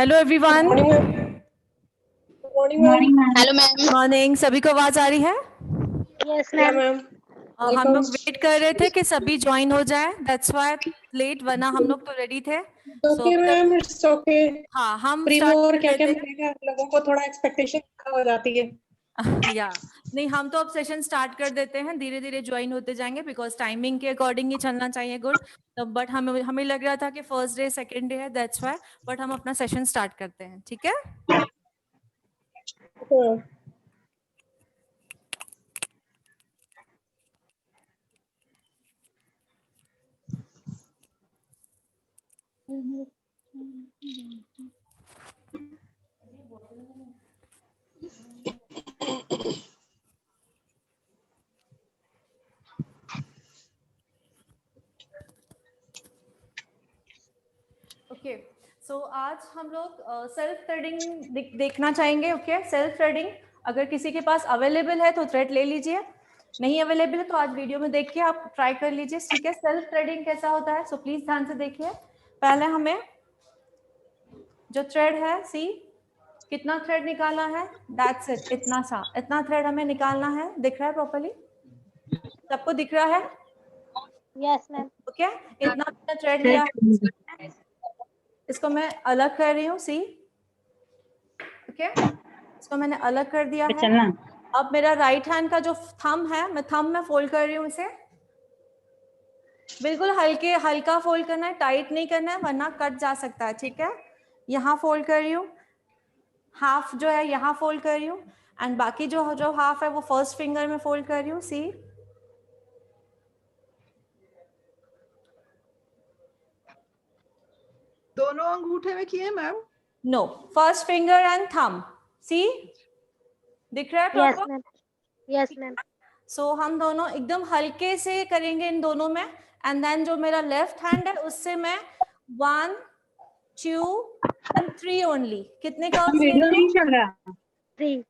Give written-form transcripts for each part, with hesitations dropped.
Hello everyone. Hello ma'am. Morning. सभी को आवाज आ रही है? Yes ma'am. हम लोग वेट कर रहे थे कि सभी ज्वाइन हो जाए, दैट्स व्हाई लेट, वरना हम लोग तो रेडी थे। Okay ma'am, it's okay. हाँ, हम प्रीमो स्टार्ट और कर क्या क्या देते मिलेगा लोगों को, थोड़ा एक्सपेक्टेशन हो जाती है। या नहीं, हम तो अब सेशन स्टार्ट कर देते हैं, धीरे धीरे ज्वाइन होते जाएंगे बिकॉज टाइमिंग के अकॉर्डिंग ही चलना चाहिए। गुड। तो बट हमें लग रहा था कि फर्स्ट डे सेकंड डे है, दैट्स व्हाई, बट हम अपना सेशन स्टार्ट करते हैं, ठीक है? ओके, सो आज हम लोग सेल्फ थ्रेडिंग देखना चाहेंगे। ओके, सेल्फ थ्रेडिंग अगर किसी के पास अवेलेबल है तो थ्रेड ले लीजिए, नहीं अवेलेबल है तो आज वीडियो में देख के आप ट्राई कर लीजिए, ठीक है? सेल्फ थ्रेडिंग कैसा होता है, सो प्लीज ध्यान से देखिए। पहले हमें जो थ्रेड है, सी कितना थ्रेड निकालना है, दैट्स इट, इतना थ्रेड हमें निकालना है। दिख रहा है प्रॉपर्ली? सबको दिख रहा है? Yes ma'am. ओके, इतना थ्रेड लिया है, इसको मैं अलग कर रही हूँ, सी। ओके, इसको मैंने अलग कर दिया है। अब मेरा राइट हैंड का जो थंब है, मैं थंब में फोल्ड कर रही हूँ इसे। बिल्कुल हल्का फोल्ड करना है, टाइट नहीं करना है वरना कट जा सकता है, ठीक है? यहाँ फोल्ड कर रही हूँ, हाफ जो है यहाँ फोल्ड कर रही हूँ, एंड बाकी जो हाफ है वो फर्स्ट फिंगर में फोल्ड कर रही हूँ, सी। दोनों अंगूठे में किए ma'am? No, first finger and thumb, see. दिख रहा है प्रॉपर? Yes ma'am. सो हम दोनों एकदम हल्के से करेंगे इन दोनों में, एंड देन जो मेरा लेफ्ट हैंड है उससे मैं 1 2 and 3 ओनली। कितने का वीडियो नहीं चल रहा? 3।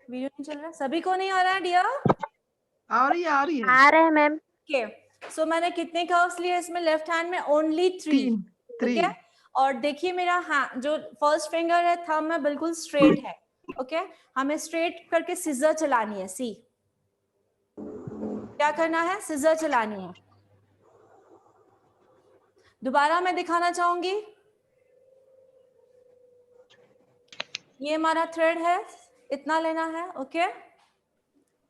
वीडियो नहीं चल रहा? सभी को नहीं आ रहा है डियर? आ रही है आ रहे हैं मैम। ओके, सो मैंने कितने कर्व्स लिए इसमें? लेफ्ट हैंड में ओनली 3। 3। ओके, और देखिए मेरा जो फर्स्ट फिंगर है थंब में बिल्कुल स्ट्रेट है। ओके, हमें स्ट्रेट करके सिजर चलानी है, सी। क्या करना है? सिजर चलानी है। दोबारा मैं दिखाना चाहूंगी, ये हमारा थ्रेड है, इतना लेना है। ओके,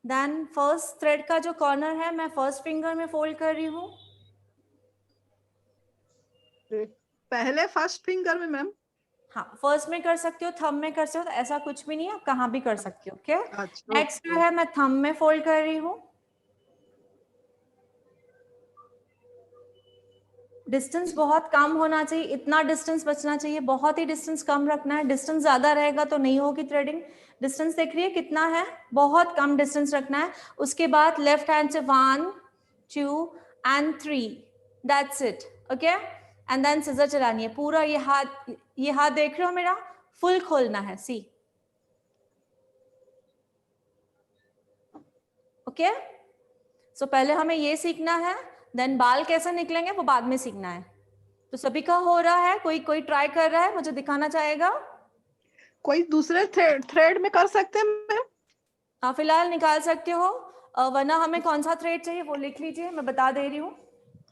देन फर्स्ट थ्रेड का जो कॉर्नर है मैं फर्स्ट फिंगर में फोल्ड कर रही हूँ। पहले फर्स्ट फिंगर में मैम? हाँ, फर्स्ट में कर सकते हो, थंब में कर सकते हो, तो ऐसा कुछ भी नहीं है, आप कहाँ भी कर सकते हो। ओके, अच्छा, नेक्स्ट जो है मैं थंब में फोल्ड कर रही हूँ। डिस्टेंस बहुत कम होना चाहिए, इतना डिस्टेंस बचना चाहिए, बहुत ही डिस्टेंस कम रखना है। डिस्टेंस ज्यादा रहेगा तो नहीं होगी थ्रेडिंग। डिस्टेंस देख रही है कितना है, बहुत कम डिस्टेंस रखना है। उसके बाद लेफ्ट हैंड से 1 2 and 3, that's it. Okay, and then scissor चलानी है। पूरा ये हाथ देख रहे हो मेरा, फुल खोलना है, सी। ओके, सो पहले हमें ये सीखना है, देन बाल कैसे निकलेंगे वो बाद में सीखना है। तो सभी का हो रहा है? कोई ट्राई कर रहा है, मुझे दिखाना चाहेगा? कोई दूसरे थ्रेड में कर सकते हैं मैम? हाँ, फिलहाल निकाल सकते हो, वरना हमें कौन सा थ्रेड चाहिए वो लिख लीजिए, मैं बता दे रही हूँ।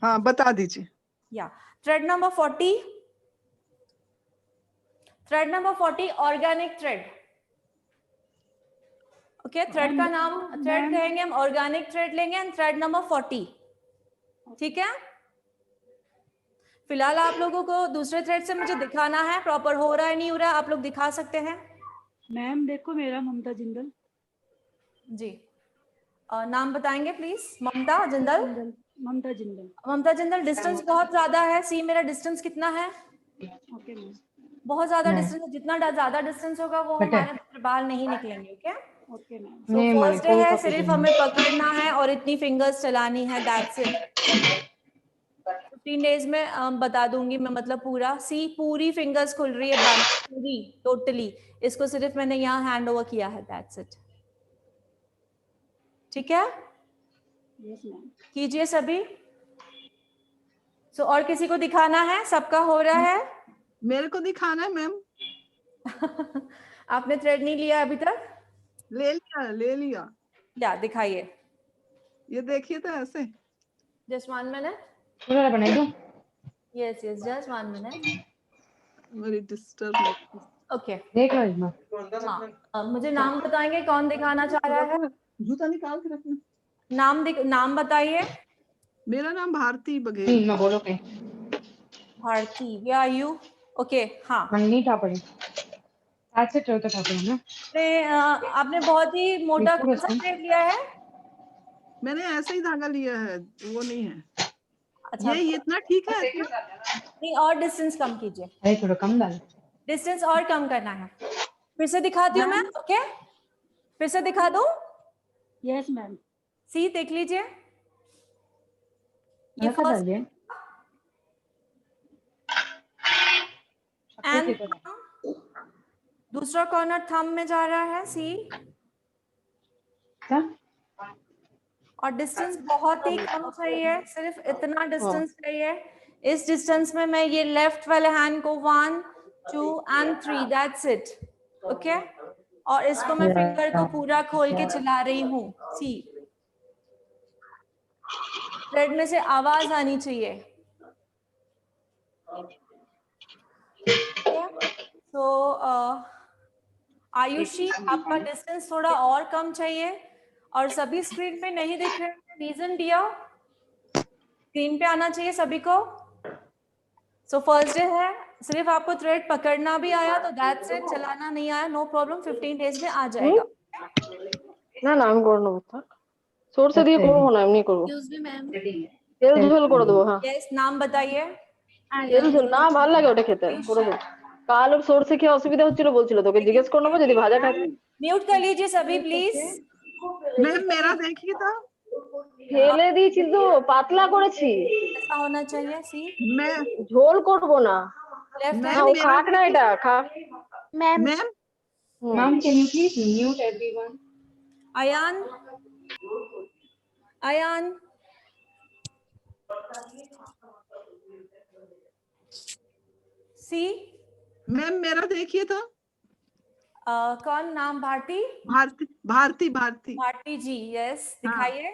हाँ, बता दीजिए। या thread number 40, thread number 40 organic thread. Okay, thread का नाम थ्रेड कहेंगे हम, ऑर्गेनिक थ्रेड लेंगे, एंड थ्रेड नंबर 40, ठीक है? फिलहाल आप लोगों को दूसरे थ्रेड से मुझे दिखाना है, प्रॉपर हो रहा है नहीं हो रहा है, आप लोग दिखा सकते हैं। मैम देखो मेरा ममता जिंदल। जी, नाम बताएंगे प्लीज। ममता जिंदल। ममता जिंदल। ममता जिंदल, डिस्टेंस बहुत ज्यादा है, सी। मेरा डिस्टेंस कितना है? Okay ma'am. बहुत ज्यादा डिस्टेंस, जितना ज्यादा डिस्टेंस होगा वो हमारे बाल नहीं निकलेंगे। Okay, okay ma'am. So first day है, सिर्फ हमें पकड़ना है और इतनी फिंगर्स चलानी है, दैट्स इट। 15 डेज में बता दूंगी मैं, मतलब पूरा, सी पूरी फिंगर्स खुल रही है बंद, पूरी टोटली। इसको सिर्फ मैंने यहाँ हैंड ओवर किया है, दैट्स इट, ठीक है? Yes ma'am. कीजिए सभी। सो और किसी को दिखाना है? सबका हो रहा है? मेरे को दिखाना है मैम। आपने थ्रेड नहीं लिया अभी तक? ले लिया, ले लिया। या दिखाइए। ये देखिए तो ऐसे। Just 1 minute. पूरा बनाई दो। Yes yes, just 1 minute. Very disturb. Okay. देख लो इसमें। हाँ, मुझे नाम बताएंगे कौन दिखाना चाह रहा है? जूता निकाल के रखना। नाम बताइए। मेरा नाम भारती बघेल। मैं बोलो कहीं Bharti, where are you? Okay, हाँ। नहीं था पड़े आज से चौथा था पड़े ना। आपने बहुत ही मोटा पूरा कौन सा थ्रेड लिया है? मैंने ऐसे ही धागा लिया है, वो नहीं है। अच्छा, ये इतना ठीक है इतना? नहीं, और डिस्टेंस कम कीजिए। अरे थोड़ा कम डाल। डिस्टेंस और कम करना है। फिर से दिखाती हूँ मैं। ओके, फिर से दिखा दूँ? Yes ma'am. सी देख लीजिए। ये ऐसा फर्स्ट डालिए। एंड दूसरा कॉर्नर थंब में जा रहा है, सी। क्या? और डिस्टेंस बहुत ही कम चाहिए, सिर्फ इतना डिस्टेंस चाहिए। इस डिस्टेंस में मैं ये लेफ्ट वाले हैंड को 1 2 and 3, दैट्स इट। ओके, और इसको मैं फिंगर को पूरा खोल के चला रही हूँ। सी, थ्रेड में से आवाज आनी चाहिए। तो आयुषी, आपका डिस्टेंस थोड़ा और कम चाहिए और सभी स्क्रीन पे नहीं दिख रहे। रीजन दिया, स्क्रीन पे आना चाहिए सभी को। सो फर्स्ट डे है, सिर्फ आपको थ्रेड पकड़ना भी आया तो दैट्स इट, चलाना नहीं आया नो प्रॉब्लम, 15 डेज में आ जाएगा। না না আমি করে নেবো থাক সোর্সে দিয়ে করবো না এমনি করবো তেল ঝোল করে দেবো হ্যাঁ यस, नाम बताइए। তেল ঝোল না ভালো লাগে ওটা খেতে করে দেবো কাল ওর সর্ষে খেয়ে অসুবিধা হচ্ছিল বলছিল তোকে জিজ্ঞেস করে নেবো যদি ভাজা খাবি म्यूट कर लीजिए सभी प्लीज। मैम मेरा देखिए तो। ফেলে দিয়েছি তো পাতলা করেছি ऐसा होना चाहिए। सी, मैं ঝোল করবো না लेफ्ट না मैम ও हैंड। मेरा খাক না এটা খাক ma'am ma'am ma'am can you please mute everyone. Ayaan, Ayaan, see. Ma'am मेरा देखिए तो। कौन नाम? भारती, भारती भारती भारती। भारती जी, यस दिखाइए।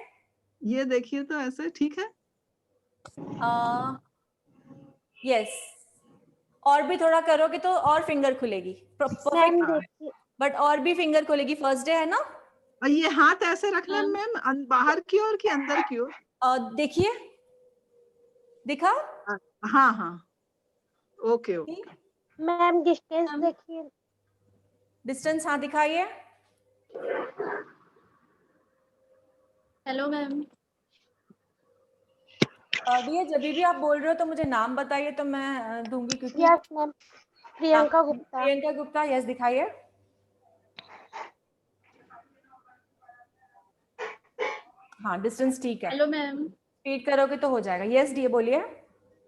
ये देखिए तो ऐसे ठीक है। यस, और भी थोड़ा करोगे तो और फिंगर खुलेगी मैम परफेक्ट, देखिए बट और भी फिंगर खुलेगी। फर्स्ट डे है ना? और ये हाथ ऐसे रखना है मैम, बाहर की ओर कि अंदर की ओर? देखिए, दिखा? हाँ हाँ, ओके ओके। मैम डिस्टेंस देखिए डिस्टेंस हाँ दिखाइए। Hello ma'am. भैया जब भी आप बोल रहे हो तो मुझे नाम बताइए तो मैं दूंगी, क्योंकि yes ma'am Priyanka Gupta Priyanka Gupta, yes दिखाइए। हाँ, डिस्टेंस ठीक है। Hello ma'am. स्पीड करोगे तो हो जाएगा। यस डी बोलिए।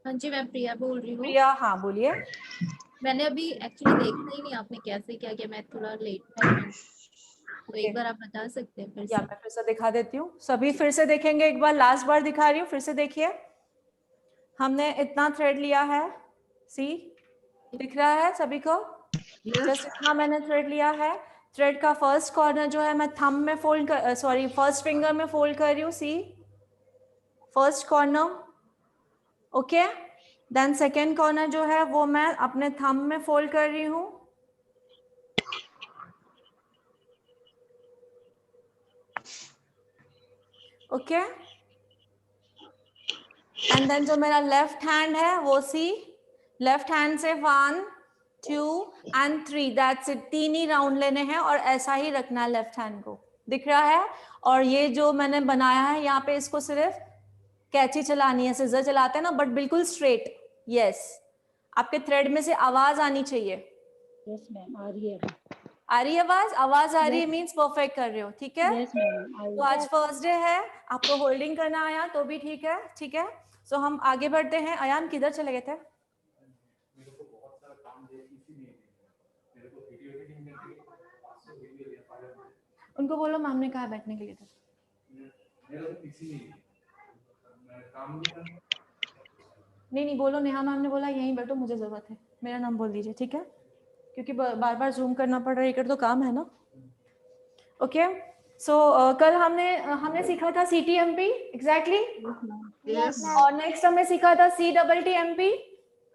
हाँ जी, मैं प्रिया बोल रही हूँ। प्रिया, हाँ बोलिए। मैंने अभी एक्चुअली देखा ही नहीं आपने कैसे क्या किया, मैं थोड़ा लेट था तो एक बार आप बता सकते हैं फिर या से? मैं फिर से दिखा देती हूँ, सभी फिर से देखेंगे एक बार, लास्ट बार दिखा रही हूँ, फिर से देखिए। हमने इतना थ्रेड लिया है, सी दिख रहा है सभी को? जस्ट इतना मैंने थ्रेड लिया है। थ्रेड का फर्स्ट कॉर्नर जो है मैं थंब में फोल्ड कर, सॉरी फर्स्ट फिंगर में फोल्ड कर रही हूँ, see first corner. Okay, then second corner जो है वो मैं अपने थंब में फोल्ड कर रही हूँ। ओके, एंड देन जो मेरा लेफ्ट हैंड है वो सी, लेफ्ट हैंड से 1 2 and 3, that's it. 3 he round लेने हैं और ऐसा ही रखना है लेफ्ट हैंड को, दिख रहा है? और ये जो मैंने बनाया है यहाँ पे, इसको सिर्फ कैंची चलानी है, सिजर चलाते हैं ना, बट बिल्कुल स्ट्रेट। यस, आपके थ्रेड में से आवाज आनी चाहिए। यस मैम, आ रही है। आ रही है आवाज? आवाज आ रही है मीन्स परफेक्ट कर रहे हो, ठीक है? Yes ma'am. तो आज फर्स्ट डे है, आपको होल्डिंग करना आया तो भी ठीक है, ठीक है? सो हम आगे बढ़ते हैं। अयान किधर चले गए थे? उनको बोलो मैम ने कहा बैठने के लिए था। नहीं बोलो, नेहा मैम ने बोला यहीं बैठो, मुझे जरूरत है, मेरा नाम बोल दीजिए, ठीक है, क्योंकि बार बार जूम करना पड़ रहा है, ये तो काम है ना। ओके, सो कल हमने सीखा था CTMP एग्जैक्टली, Yes. और नेक्स्ट हमने सीखा था CTTMP,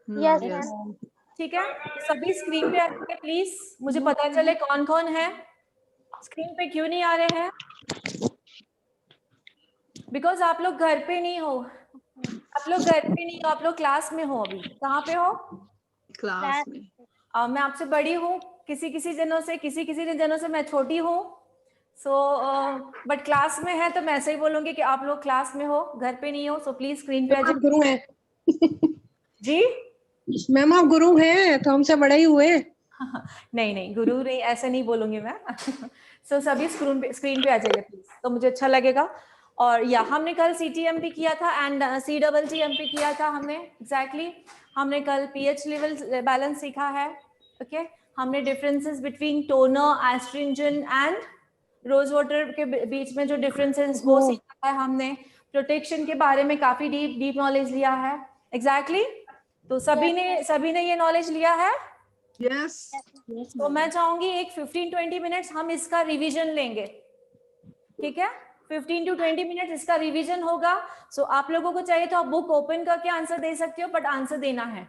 Yes, Yes. ma'am. ठीक है। तो सभी स्क्रीन पे आइए प्लीज, मुझे पता चले कौन कौन है। स्क्रीन पे क्यों नहीं आ रहे हैं? बिकॉज आप लोग घर पे नहीं हो, आप लोग क्लास में हो। अभी कहाँ पे हो? क्लास में। मैं आपसे बड़ी हूँ, किसी किसी जनों से मैं छोटी हूँ। बट क्लास में है तो मैं ऐसे ही बोलूंगी कि आप लोग क्लास में हो, घर पे नहीं हो। सो प्लीज स्क्रीन पे आ आप जाइए। गुरु हैं। जी मैम आप गुरु हैं तो हमसे बड़े ही हुए। नहीं गुरु नहीं, ऐसे नहीं बोलूंगी मैं। सो सभी स्क्रीन पे आ जाइए प्लीज, तो मुझे अच्छा लगेगा। और या हमने कल CTMP किया था एंड CTTMP किया था हमने एग्जैक्टली। हमने कल pH लेवल बैलेंस सीखा है। ओके, हमने differences between toner, astringent and rose water के बीच में जो डिफरेंसेस वो सीखा है हमने। प्रोटेक्शन के बारे में काफी डीप नॉलेज लिया है एग्जैक्टली। तो सभी ने ये नॉलेज लिया है। Yes. तो मैं चाहूंगी एक 15-20 मिनट्स हम इसका रिवीजन लेंगे, ठीक है? 15 to 20 मिनट इसका रिवीजन होगा। सो आप लोगों को चाहिए तो आप बुक ओपन करके आंसर दे सकते हो, बट आंसर देना है,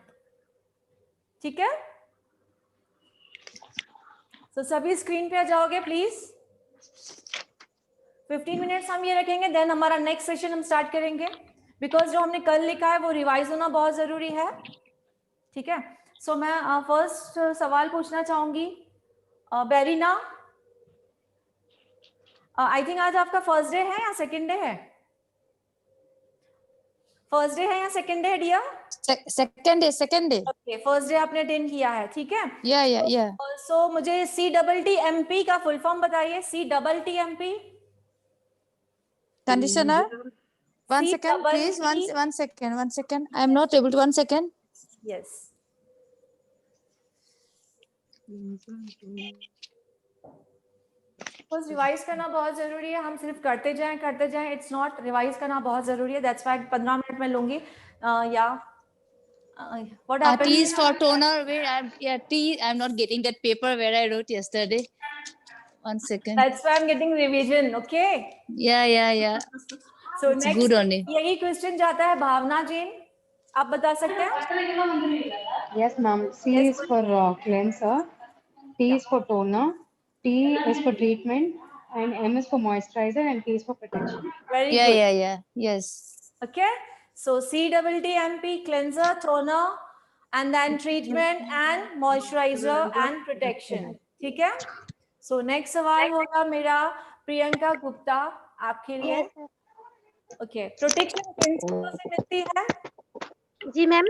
ठीक है? सो सभी स्क्रीन पे आ जाओगे प्लीज। 15 मिनट्स हम ये रखेंगे, देन हमारा नेक्स्ट सेशन हम स्टार्ट करेंगे। बिकॉज जो हमने कल लिखा है वो रिवाइज होना बहुत जरूरी है, ठीक है? सो मैं फर्स्ट सवाल पूछना चाहूंगी बेरीना। आई थिंक आज आपका फर्स्ट डे है या सेकंड डे है? फर्स्ट डे है या सेकंड डे है dear? second day. Okay, first day आपने अटेंड किया है, ठीक है? Yeah. सो मुझे CTTMP का फुल फॉर्म बताइए। CTTMP Conditioner. One C second, double please. T. One second. I am not able to. 1 second. Yes, बस रिवाइज करना बहुत जरूरी है। हम सिर्फ करते जाएं। इट्स नॉट, रिवाइज करना बहुत जरूरी है। दैट्स व्हाई 15 मिनट में लूंगी। या what T happens? is for toner. T. I'm not getting that paper where I wrote yesterday. 1 second. That's why I am getting revision. Okay, Yeah. So It's next good only. यही question जाता है भावना जी, आप बता सकते हैं? Yes, ma'am. C Yes, is for cleanser, T is for toner, T is for treatment, and M is for moisturizer, and P is for protection. Very good. Yeah. Yes. Okay, so CTTMP cleanser, toner, and then treatment and moisturizer and protection, ठीक है? So next सवाल होगा मेरा प्रियंका गुप्ता आपके लिए। Yes, sir. Okay, protection किन चीजों से मिलती है? जी मैम।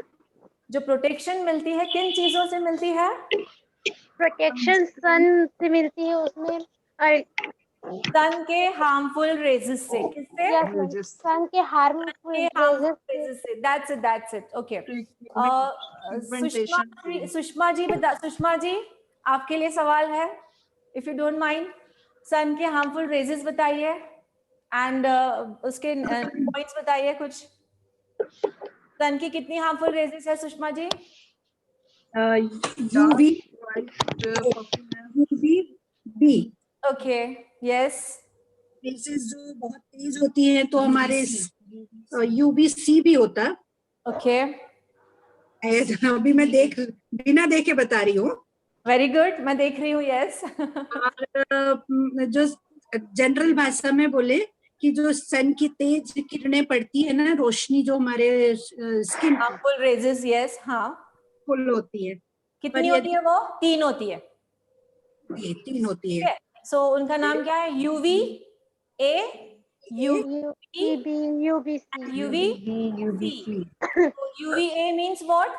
जो प्रोटेक्शन मिलती है किन चीजों से मिलती है? प्रोटेक्शन सन से मिलती है, उसमें सन के हार्मफुल रेजेस से। किससे? यस मैम, सन के हार्मफुल के हार्मफुल रेजेस से। That's it. Okay. Sushma ji आपके लिए सवाल है, इफ यू डोंट माइंड। सन के हार्मफुल रेजेस बताइए एंड उसके पॉइंट्स बताइए कुछ। सन की कितनी हार्मफुल रेजेस है Sushma ji? UVB। Okay, yes. Raises जो बहुत तेज होती हैं तो हमारे UVC भी होता है। ओके, अभी मैं बिना देखे बता रही हूँ। वेरी गुड, मैं देख रही हूँ। यस। और जो जनरल भाषा में बोले कि जो सन की तेज किरणें पड़ती है ना, रोशनी जो हमारे स्किन हार्मफुल रेजेस, यस, हाँ, फुल होती है। कितनी होती है वो? 3 होती है। ये 3 होती है। सो उनका नाम क्या है? UVA, UVB, UVC. UVA means what?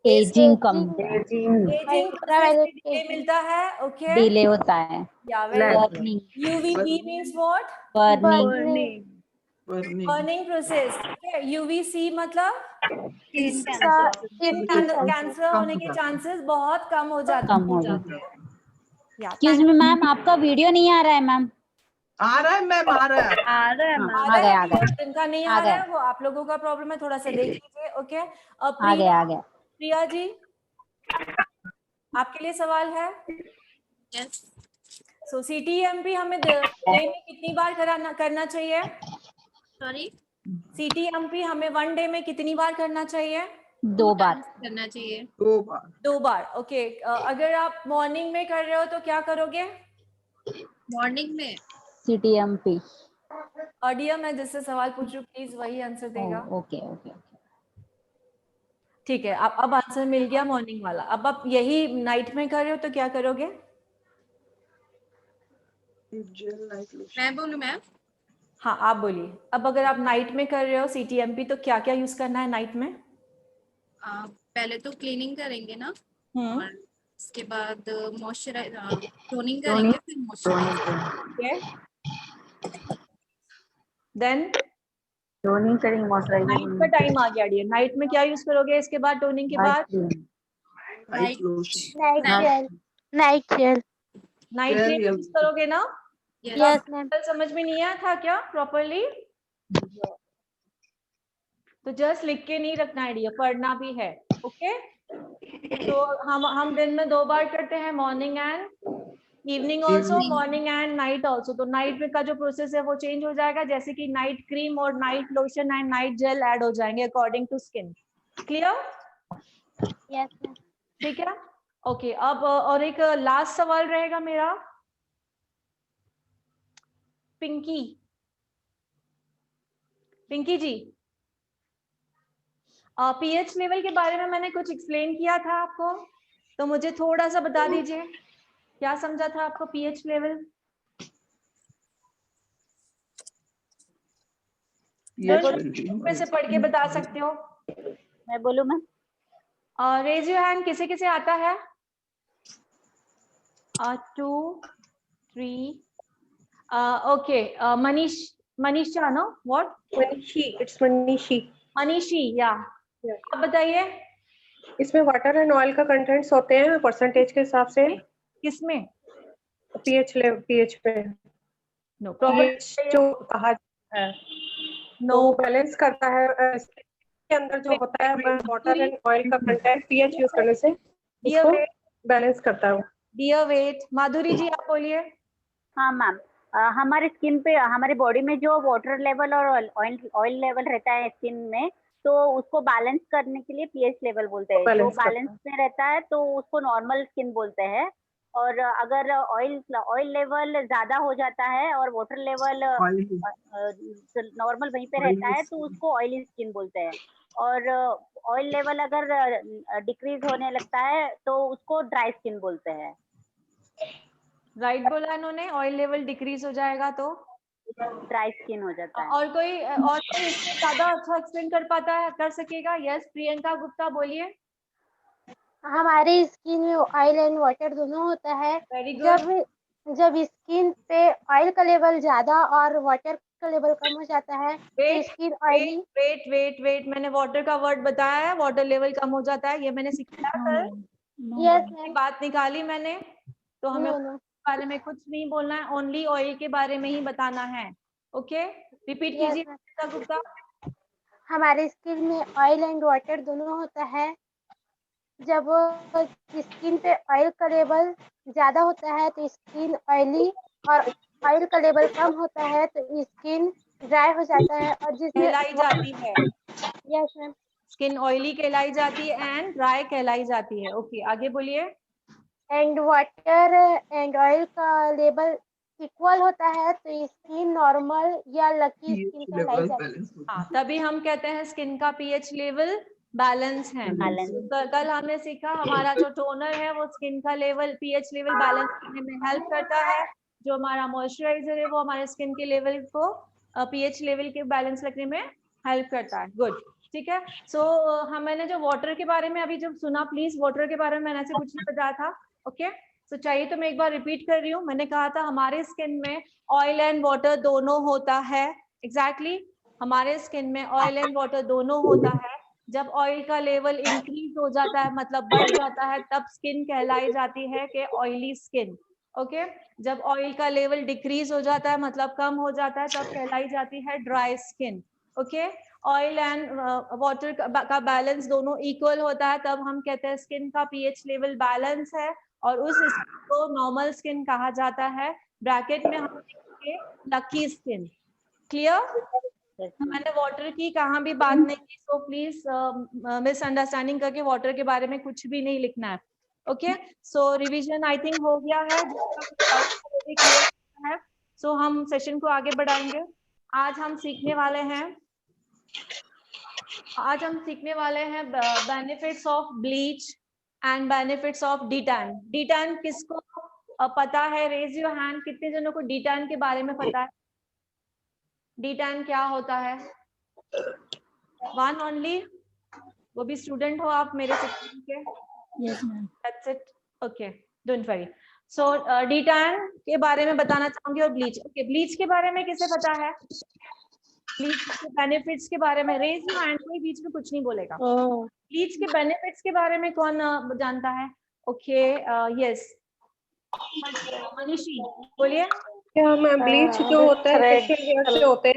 Ageing come, Aging process से delay मिलता है। Okay. डिले होता है। Yeah, very good. Burning, UVB means what? Burning, Burning process. Okay. UVC मतलब कैंसर होने के चांसेस बहुत कम हो जाते कम हो हैं। जाता है। Yeah, एक्सक्यूज मी मैम, आपका वीडियो नहीं आ रहा है मैम। आ रहा है मैम, आ रहा है। आ गया। जिनका नहीं आ रहा है वो आप लोगों का प्रॉब्लम है, थोड़ा सा देख लीजिए। ओके, आ गया। प्रिया जी, आपके लिए सवाल है। यस सो CTMP हमें डे में कितनी बार करना चाहिए? सॉरी CTMP हमें 1 डे में कितनी बार करना चाहिए? 2 बार करना चाहिए। 2 बार। 2 बार। ओके, अगर आप मॉर्निंग में कर रहे हो तो क्या करोगे? मॉर्निंग में CTMP। ऑडियो मैं जिससे सवाल पूछ रही हूँ प्लीज वही आंसर देगा। Okay okay. ठीक है, अब आंसर मिल गया मॉर्निंग वाला। अब आप यही नाइट में कर रहे हो तो क्या करोगे? मैं बोलूं मैम? हाँ आप बोलिए। अब अगर आप नाइट में कर रहे हो CTMP तो क्या क्या यूज करना है नाइट में? पहले तो क्लीनिंग करेंगे ना, और उसके बाद मॉइस्चराइज टोनिंग करेंगे, फिर मॉइस्चराइज, देन टोनिंग करेंगे, मॉइस्चराइजिंग। नाइट का टाइम आ गया डियर। नाइट में क्या यूज करोगे इसके बाद, टोनिंग के बाद? Night gel. Night gel. Night cream use करोगे ना? Yes ma'am. समझ में नहीं आया था क्या प्रॉपरली? तो जस्ट लिख के नहीं रखना है डियर, पढ़ना भी है। ओके, तो हम दिन में 2 बार करते हैं, morning and evening also, morning and night also. तो नाइट में का जो प्रोसेस है वो चेंज हो जाएगा, जैसे कि नाइट क्रीम और night lotion and night gel add हो जाएंगे according to skin. Clear? Yes ma'am. ठीक है, ओके। अब और एक लास्ट सवाल रहेगा मेरा। पिंकी जी, पीएच लेवल के बारे में मैंने कुछ एक्सप्लेन किया था आपको, तो मुझे थोड़ा सा बता दीजिए क्या समझा था आपको पीएच लेवल? में से पढ़ के बता सकते हो? मैं बोलूं मैम? रेज योर हैंड, किसे किसे आता है? 2 3 okay. Manisha, no what? Manishi, it's Manishi. Manishi, या आप बताइए। इसमें वाटर एंड ऑयल का कंटेंट्स होते हैं परसेंटेज के हिसाब से। किसमें? पीएच लेवल, पीएच पे नो पीएच जो कहा है नो बैलेंस करता है इसके अंदर जो होता है वाटर एंड ऑयल का कंटेंट पीएच यूज करने से इसको बैलेंस करता है। डियर वेट, माधुरी जी आप बोलिए। हाँ मैम, हमारे स्किन पे, हमारे बॉडी में जो वाटर लेवल और ऑयल लेवल रहता है स्किन में, तो उसको बैलेंस करने के लिए पीएच लेवल बोलते हैं। जो बैलेंस में रहता है तो उसको नॉर्मल स्किन बोलते हैं, और अगर ऑयल लेवल ज्यादा हो जाता है और वाटर लेवल नॉर्मल वहीं पे रहता है तो उसको ऑयली स्किन बोलते हैं, और ऑयल लेवल अगर डिक्रीज होने लगता है तो उसको ड्राई स्किन बोलते हैं। राइट बोला इन्होंने, ऑयल लेवल डिक्रीज हो जाएगा तो ड्राई स्किन हो जाता है। और कोई इससे ज्यादा अच्छा एक्सप्लेन कर पाता है, कर सकेगा? यस, प्रियंका गुप्ता बोलिए। हमारे स्किन में ऑयल एंड वाटर दोनों होता है। Very good. जब स्किन पे ऑयल का लेवल ज्यादा और वाटर का लेवल कम हो जाता है तो स्किन ऑयली। वेट, मैंने वाटर का वर्ड बताया है, वाटर लेवल कम हो जाता है, ये मैंने सिखाया कल। Yes ma'am. बात निकाली मैंने, तो हमें बारे में कुछ नहीं बोलना है, ओनली ऑयल के बारे में ही बताना है। ओके, रिपीट कीजिए गुप्ता। हमारे स्किन में ऑयल एंड वाटर दोनों होता है। जब स्किन पे ऑयल का लेवल ज्यादा होता है तो स्किन ऑयली, और ऑयल का लेवल कम होता है तो स्किन ड्राई हो जाता है, और जिसमें कहलाई जाती है। Yes ma'am. स्किन ऑयली कहलाई जाती है एंड ड्राई कहलाई जाती है। ओके, आगे बोलिए। एंड वाटर एंड ऑयल का लेवल इक्वल होता है तो स्किन नॉर्मल या लकी स्किन कहलाई जाती है। हाँ, तभी हम कहते हैं स्किन का पीएच लेवल बैलेंस है। कल हमने सीखा हमारा जो टोनर है वो स्किन का लेवल, पीएच लेवल बैलेंस करने में हेल्प करता है। जो हमारा मॉइस्चराइजर है वो हमारे स्किन के लेवल को पीएच लेवल के बैलेंस रखने में हेल्प करता है। गुड, ठीक है। सो मैंने जो वाटर के बारे में अभी जब सुना, प्लीज वाटर के बारे में मैंने ऐसे कुछ नहीं बताया था। ओके, सो चाहिए तो मैं एक बार रिपीट कर रही हूँ। मैंने कहा था हमारे स्किन में ऑयल एंड वाटर दोनों होता है। एग्जैक्टली, हमारे स्किन में ऑयल एंड वाटर दोनों होता है। जब ऑयल का लेवल इंक्रीज हो जाता है, मतलब बढ़ जाता है, तब स्किन कहलाई जाती है कि ऑयली स्किन। ओके, जब ऑयल का लेवल डिक्रीज हो जाता है, मतलब कम हो जाता है, तब कहलाई जाती है dry skin. Okay, oil and water का बैलेंस दोनों इक्वल होता है तब हम कहते हैं स्किन का पीएच लेवल बैलेंस है, और उस स्किन को नॉर्मल स्किन कहा जाता है। ब्रैकेट में हम लिखेंगे लकी स्किन। क्लियर? मैंने वाटर की कहाँ भी बात नहीं की, सो प्लीज मिसअंडरस्टैंडिंग करके वाटर के बारे में कुछ भी नहीं लिखना है। Okay, so revision I think हो गया है, है। सो हम सेशन को आगे बढ़ाएंगे। आज हम सीखने वाले हैं benefits of bleach and benefits of detan. Detan किसको पता है? Raise your hand. कितने जनों को डीटैन के बारे में पता है? डीटैन क्या होता है? One only? वो भी स्टूडेंट हो आप मेरे सेक्शन के? Yes ma'am. That's it, okay, don't worry. So detan के बारे में बताना चाहूंगी और ब्लीच। ओके, ब्लीच के बारे में किसे पता है? ब्लीच के बेनिफिट्स के बारे में रेज योर हैंड, कोई बीच में कुछ नहीं बोलेगा। ब्लीच के बेनिफिट्स के बारे में कौन जानता है? ओके, यस मनीषी बोलिए। क्या मैम, ब्लीच जो होता है फेशियल हेयर से होते हैं,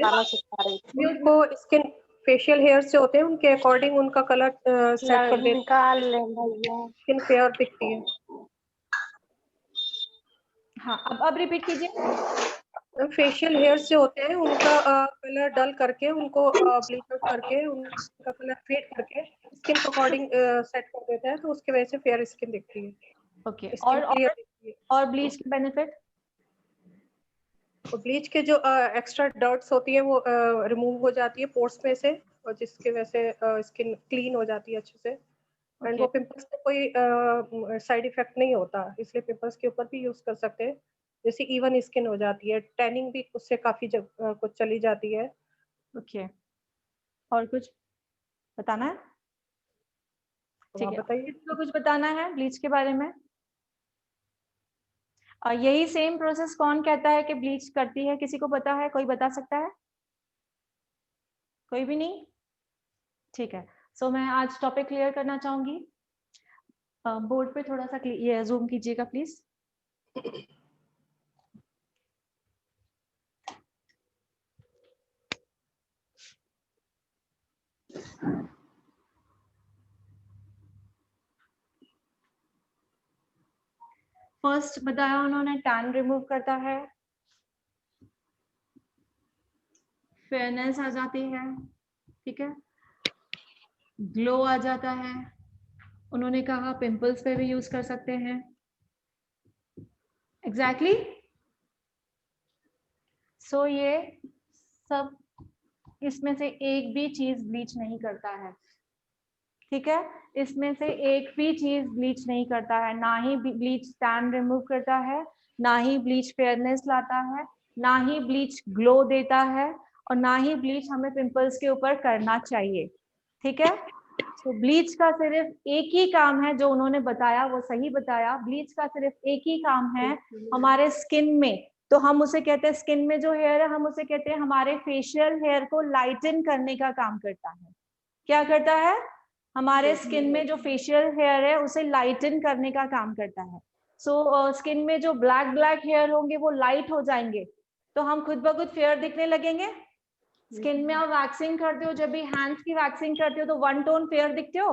उनको स्किन फेशियल हेयर से होते हैं, उनके अकॉर्डिंग उनका कलर सेट कर देते हैं, स्किन फेयर दिखती है। हाँ, अब रिपीट कीजिए। फेशियल हेयर से होते हैं, उनका कलर डल करके, उनको ब्लीच आउट करके, उनका कलर फेड करके स्किन के अकॉर्डिंग सेट कर देता है, तो उसकी वजह से फेयर स्किन दिखती है। ओके, और ब्लीच के बेनिफिट? तो ब्लीच के जो एक्स्ट्रा डर्ट्स होती है वो रिमूव हो जाती है पोर्स में से, और जिसकी वजह से स्किन क्लीन हो जाती है अच्छे से। एंड वो पिंपल्स का कोई साइड इफेक्ट नहीं होता, इसलिए पिंपल्स के ऊपर भी यूज कर सकते हैं। जैसे इवन स्किन हो जाती है, टैनिंग भी उससे काफी कुछ चली जाती है। ओके, और कुछ बताना है? ठीक है, बताइए। तो कुछ बताना है ब्लीच के बारे में? यही सेम प्रोसेस कौन कहता है कि ब्लीच करती है? किसी को पता है? कोई बता सकता है? कोई भी नहीं? ठीक है, सो मैं आज टॉपिक क्लियर करना चाहूंगी। बोर्ड पे थोड़ा सा ये जूम कीजिएगा प्लीज। फर्स्ट बताया उन्होंने टैन रिमूव करता है, फेयरनेस आ जाती है, ठीक है, ग्लो आ जाता है। उन्होंने कहा पिंपल्स पे भी यूज कर सकते हैं। एग्जैक्टली सो ये सब, इसमें से एक भी चीज ब्लीच नहीं करता है, ठीक है, इसमें से एक भी चीज ब्लीच नहीं करता है। ना ही ब्लीच टैन रिमूव करता है, ना ही ब्लीच फेयरनेस लाता है, ना ही ब्लीच ग्लो देता है, और ना ही ब्लीच हमें पिंपल्स के ऊपर करना चाहिए, ठीक है। तो ब्लीच का सिर्फ एक ही काम है, जो उन्होंने बताया वो सही बताया। ब्लीच का सिर्फ एक ही काम है हमारे स्किन में, तो हम उसे कहते हैं, स्किन में जो हेयर है हम उसे कहते हैं, हमारे फेशियल हेयर को लाइटन करने का काम करता है। क्या करता है? हमारे स्किन में जो फेशियल हेयर है उसे लाइटन करने का काम करता है। सो स्किन में जो ब्लैक हेयर होंगे वो लाइट हो जाएंगे, तो हम खुद ब खुद फेयर दिखने लगेंगे। स्किन में आप वैक्सिंग करते हो, जब भी हैंड्स की वैक्सिंग करते हो तो वन टोन फेयर दिखते हो।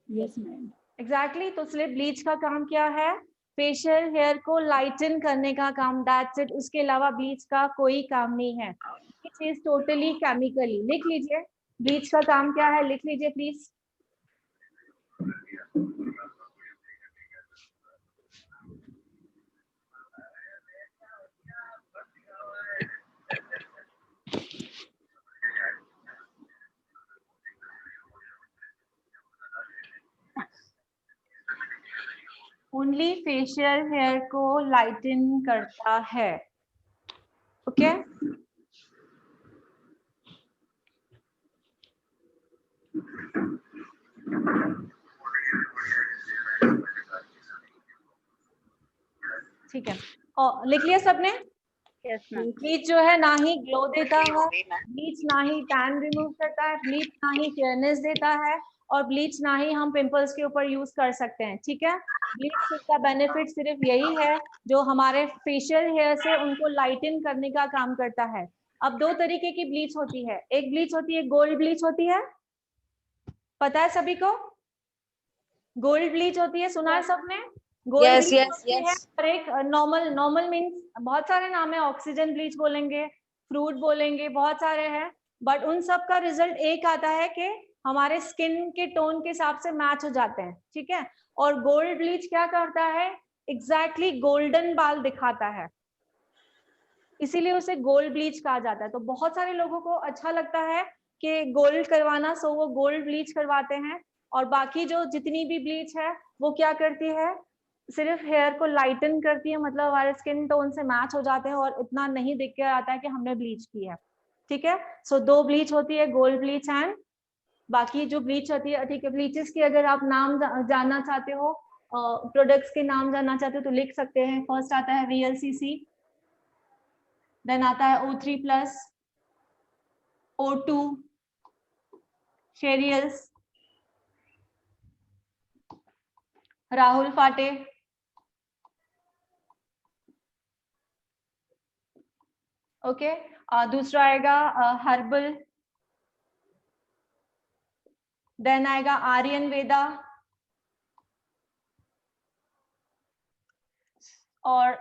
Yes ma'am, exactly. तो इसलिए ब्लीच का काम क्या है? फेशियल हेयर को लाइटन करने का काम, दैट्स इट। उसके अलावा ब्लीच का कोई काम नहीं है। ये चीज टोटली केमिकली। लिख लीजिए ब्लीच का काम क्या है, लिख लीजिए प्लीज। ओनली फेशियल हेयर को लाइटन करता है, ओके। ठीक है, और लिख लिया सबने? ब्लीच जो है ना ही ग्लो देता है, ब्लीच ना ही टैन रिमूव करता है, ब्लीच ना ही फेयरनेस देता है, और ब्लीच ना ही हम पिंपल्स के ऊपर यूज कर सकते हैं, ठीक है। ब्लीच का बेनिफिट सिर्फ यही है, जो हमारे फेशियल हेयर से उनको लाइटन करने का काम करता है। अब दो तरीके की ब्लीच होती है, एक ब्लीच होती है गोल्ड ब्लीच होती है, पता है सभी को? गोल्ड ब्लीच होती है, सुना है सबने? गोल्ड Yes, ब्लीच yes, होती है। yes. और एक नॉर्मल, नॉर्मल मीन्स बहुत सारे नाम है, ऑक्सीजन ब्लीच बोलेंगे, फ्रूट बोलेंगे, बहुत सारे हैं, बट उन सब का रिजल्ट एक आता है कि हमारे स्किन के टोन के हिसाब से मैच हो जाते हैं, ठीक है। और गोल्ड ब्लीच क्या करता है, एग्जैक्टली गोल्डन बाल दिखाता है, इसीलिए उसे गोल्ड ब्लीच कहा जाता है। तो बहुत सारे लोगों को अच्छा लगता है कि गोल्ड करवाना, सो वो गोल्ड ब्लीच करवाते हैं। और बाकी जो जितनी भी ब्लीच है वो क्या करती है, सिर्फ हेयर को लाइटन करती है, मतलब हमारे स्किन टोन से मैच हो जाते हैं और इतना नहीं दिख के आता है कि हमने ब्लीच की है, ठीक है। सो दो ब्लीच होती है, गोल्ड ब्लीच एंड बाकी जो ब्लीच होती है, ठीक है। ब्लीचेस की अगर आप नाम जानना चाहते हो, प्रोडक्ट्स के नाम जानना चाहते हो तो लिख सकते हैं। फर्स्ट आता है VLCC, देन आता है O3+, O2, शेरियल्स, राहुल फाटे, ओके। दूसरा आएगा हर्बल, देन आएगा आर्यन वेदा और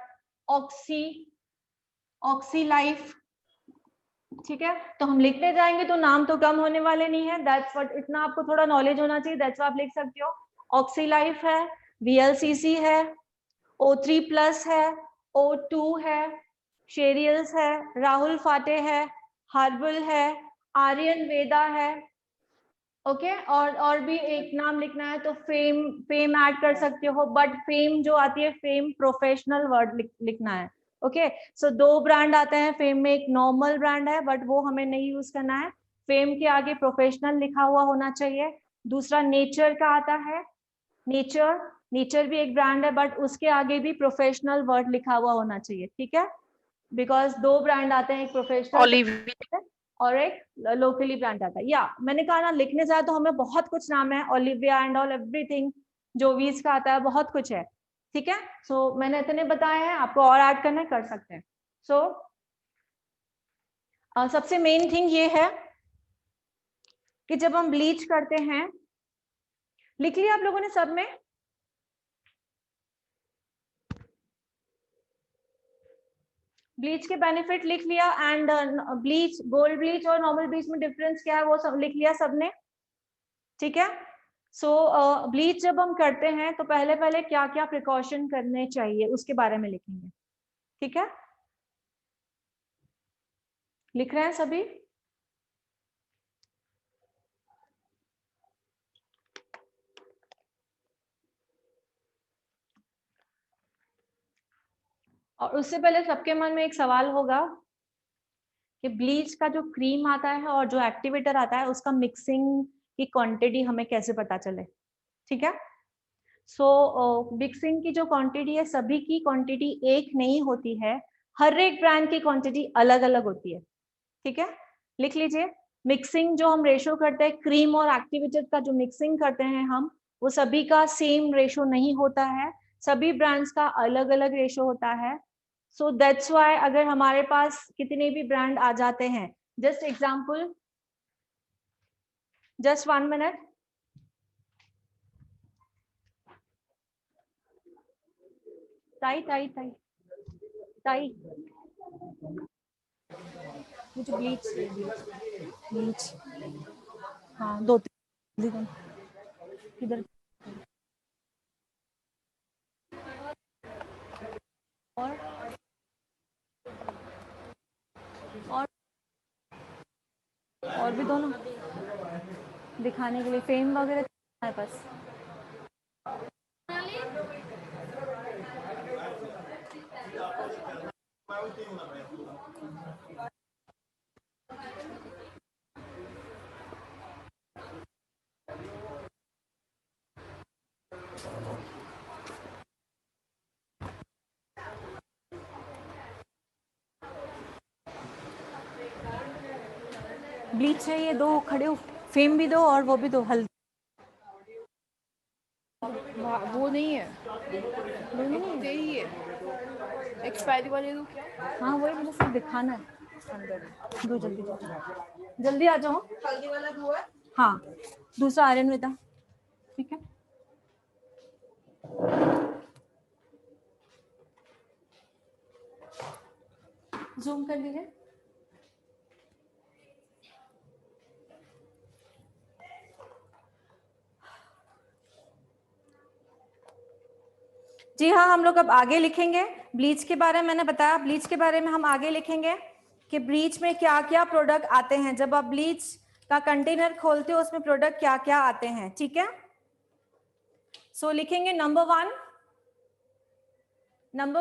ऑक्सी लाइफ, ठीक है। तो हम लिखते जाएंगे तो नाम तो कम होने वाले नहीं है, दैट्स व्हाट, इतना आपको थोड़ा नॉलेज होना चाहिए, दैट्स व्हाट आप लिख सकते हो। ऑक्सी लाइफ है, VLCC है, O3+ है, O2 है, शेरियल्स है, राहुल फाटे है, हर्बल है, आर्यन वेदा है, ओके। और भी एक नाम लिखना है तो फेम ऐड कर सकते हो, बट फेम जो आती है, फेम प्रोफेशनल वर्ड लिखना है, ओके। सो दो ब्रांड आते हैं फेम में, एक नॉर्मल ब्रांड है बट वो हमें नहीं यूज करना है, फेम के आगे प्रोफेशनल लिखा हुआ होना चाहिए। दूसरा नेचर का आता है, नेचर भी एक ब्रांड है बट उसके आगे भी प्रोफेशनल वर्ड लिखा हुआ होना चाहिए, ठीक है। बिकॉज दो ब्रांड आते हैं, एक प्रोफेशनल और एक लोकली ब्रांड आता है। या मैंने कहा ना, लिखने जाए तो हमें बहुत कुछ नाम है, ओलिविया एंड ऑल एवरीथिंग, जोवीज का आता है, बहुत कुछ है, ठीक है। सो मैंने इतने बताए हैं, आपको और ऐड करना है कर सकते हैं। सो सबसे मेन थिंग ये है कि जब हम ब्लीच करते हैं, लिख लिया आप लोगों ने सब में? ब्लीच के बेनिफिट लिख लिया, एंड ब्लीच, गोल्ड ब्लीच और नॉर्मल ब्लीच में डिफरेंस क्या है वो सब लिख लिया सबने, ठीक है। सो ब्लीच जब हम करते हैं तो पहले पहले क्या क्या प्रिकॉशन करने चाहिए उसके बारे में लिखेंगे, ठीक है। लिख रहे हैं सभी? और उससे पहले सबके मन में एक सवाल होगा कि ब्लीच का जो क्रीम आता है और जो एक्टिवेटर आता है उसका मिक्सिंग की क्वांटिटी हमें कैसे पता चले, ठीक है। सो मिक्सिंग की जो क्वांटिटी है, सभी की क्वांटिटी एक नहीं होती है, हर एक ब्रांड की क्वांटिटी अलग अलग होती है, ठीक है। लिख लीजिए, मिक्सिंग जो हम रेशो करते हैं, क्रीम और एक्टिवेटर का जो मिक्सिंग करते हैं हम, वो सभी का सेम रेशो नहीं होता है, सभी ब्रांड्स का अलग अलग रेशो होता है। सो दैट्स व्हाई अगर हमारे पास कितने भी ब्रांड आ जाते हैं, जस्ट एग्जांपल, जस्ट 1 मिनट, ताई ताई ताई ताई, मुझे ब्लीच ब्लीच, हाँ 2-3 इधर, और भी दोनों दिखाने के लिए, फेम वगैरह हमारे पास। ब्लीच चाहिए दो, खड़े हो, फेम भी दो और वो भी दो, हल्दी वो नहीं है, दोनों नहीं यही है एक्सपायरी वाले दो क्या? हाँ वही मुझे सिर्फ दिखाना है। दो जल्दी जल्दी आ जाओ। हल्दी वाला दो है। हाँ, दूसरा आयरन में था। ठीक है, जूम कर लीजिए। जी हाँ, हम लोग अब आगे लिखेंगे ब्लीच के बारे में। मैंने बताया ब्लीच के बारे में हम आगे लिखेंगे कि ब्लीच में क्या क्या प्रोडक्ट आते हैं। जब आप ब्लीच का कंटेनर खोलते हो उसमें प्रोडक्ट क्या क्या आते हैं। ठीक है, सो लिखेंगे नंबर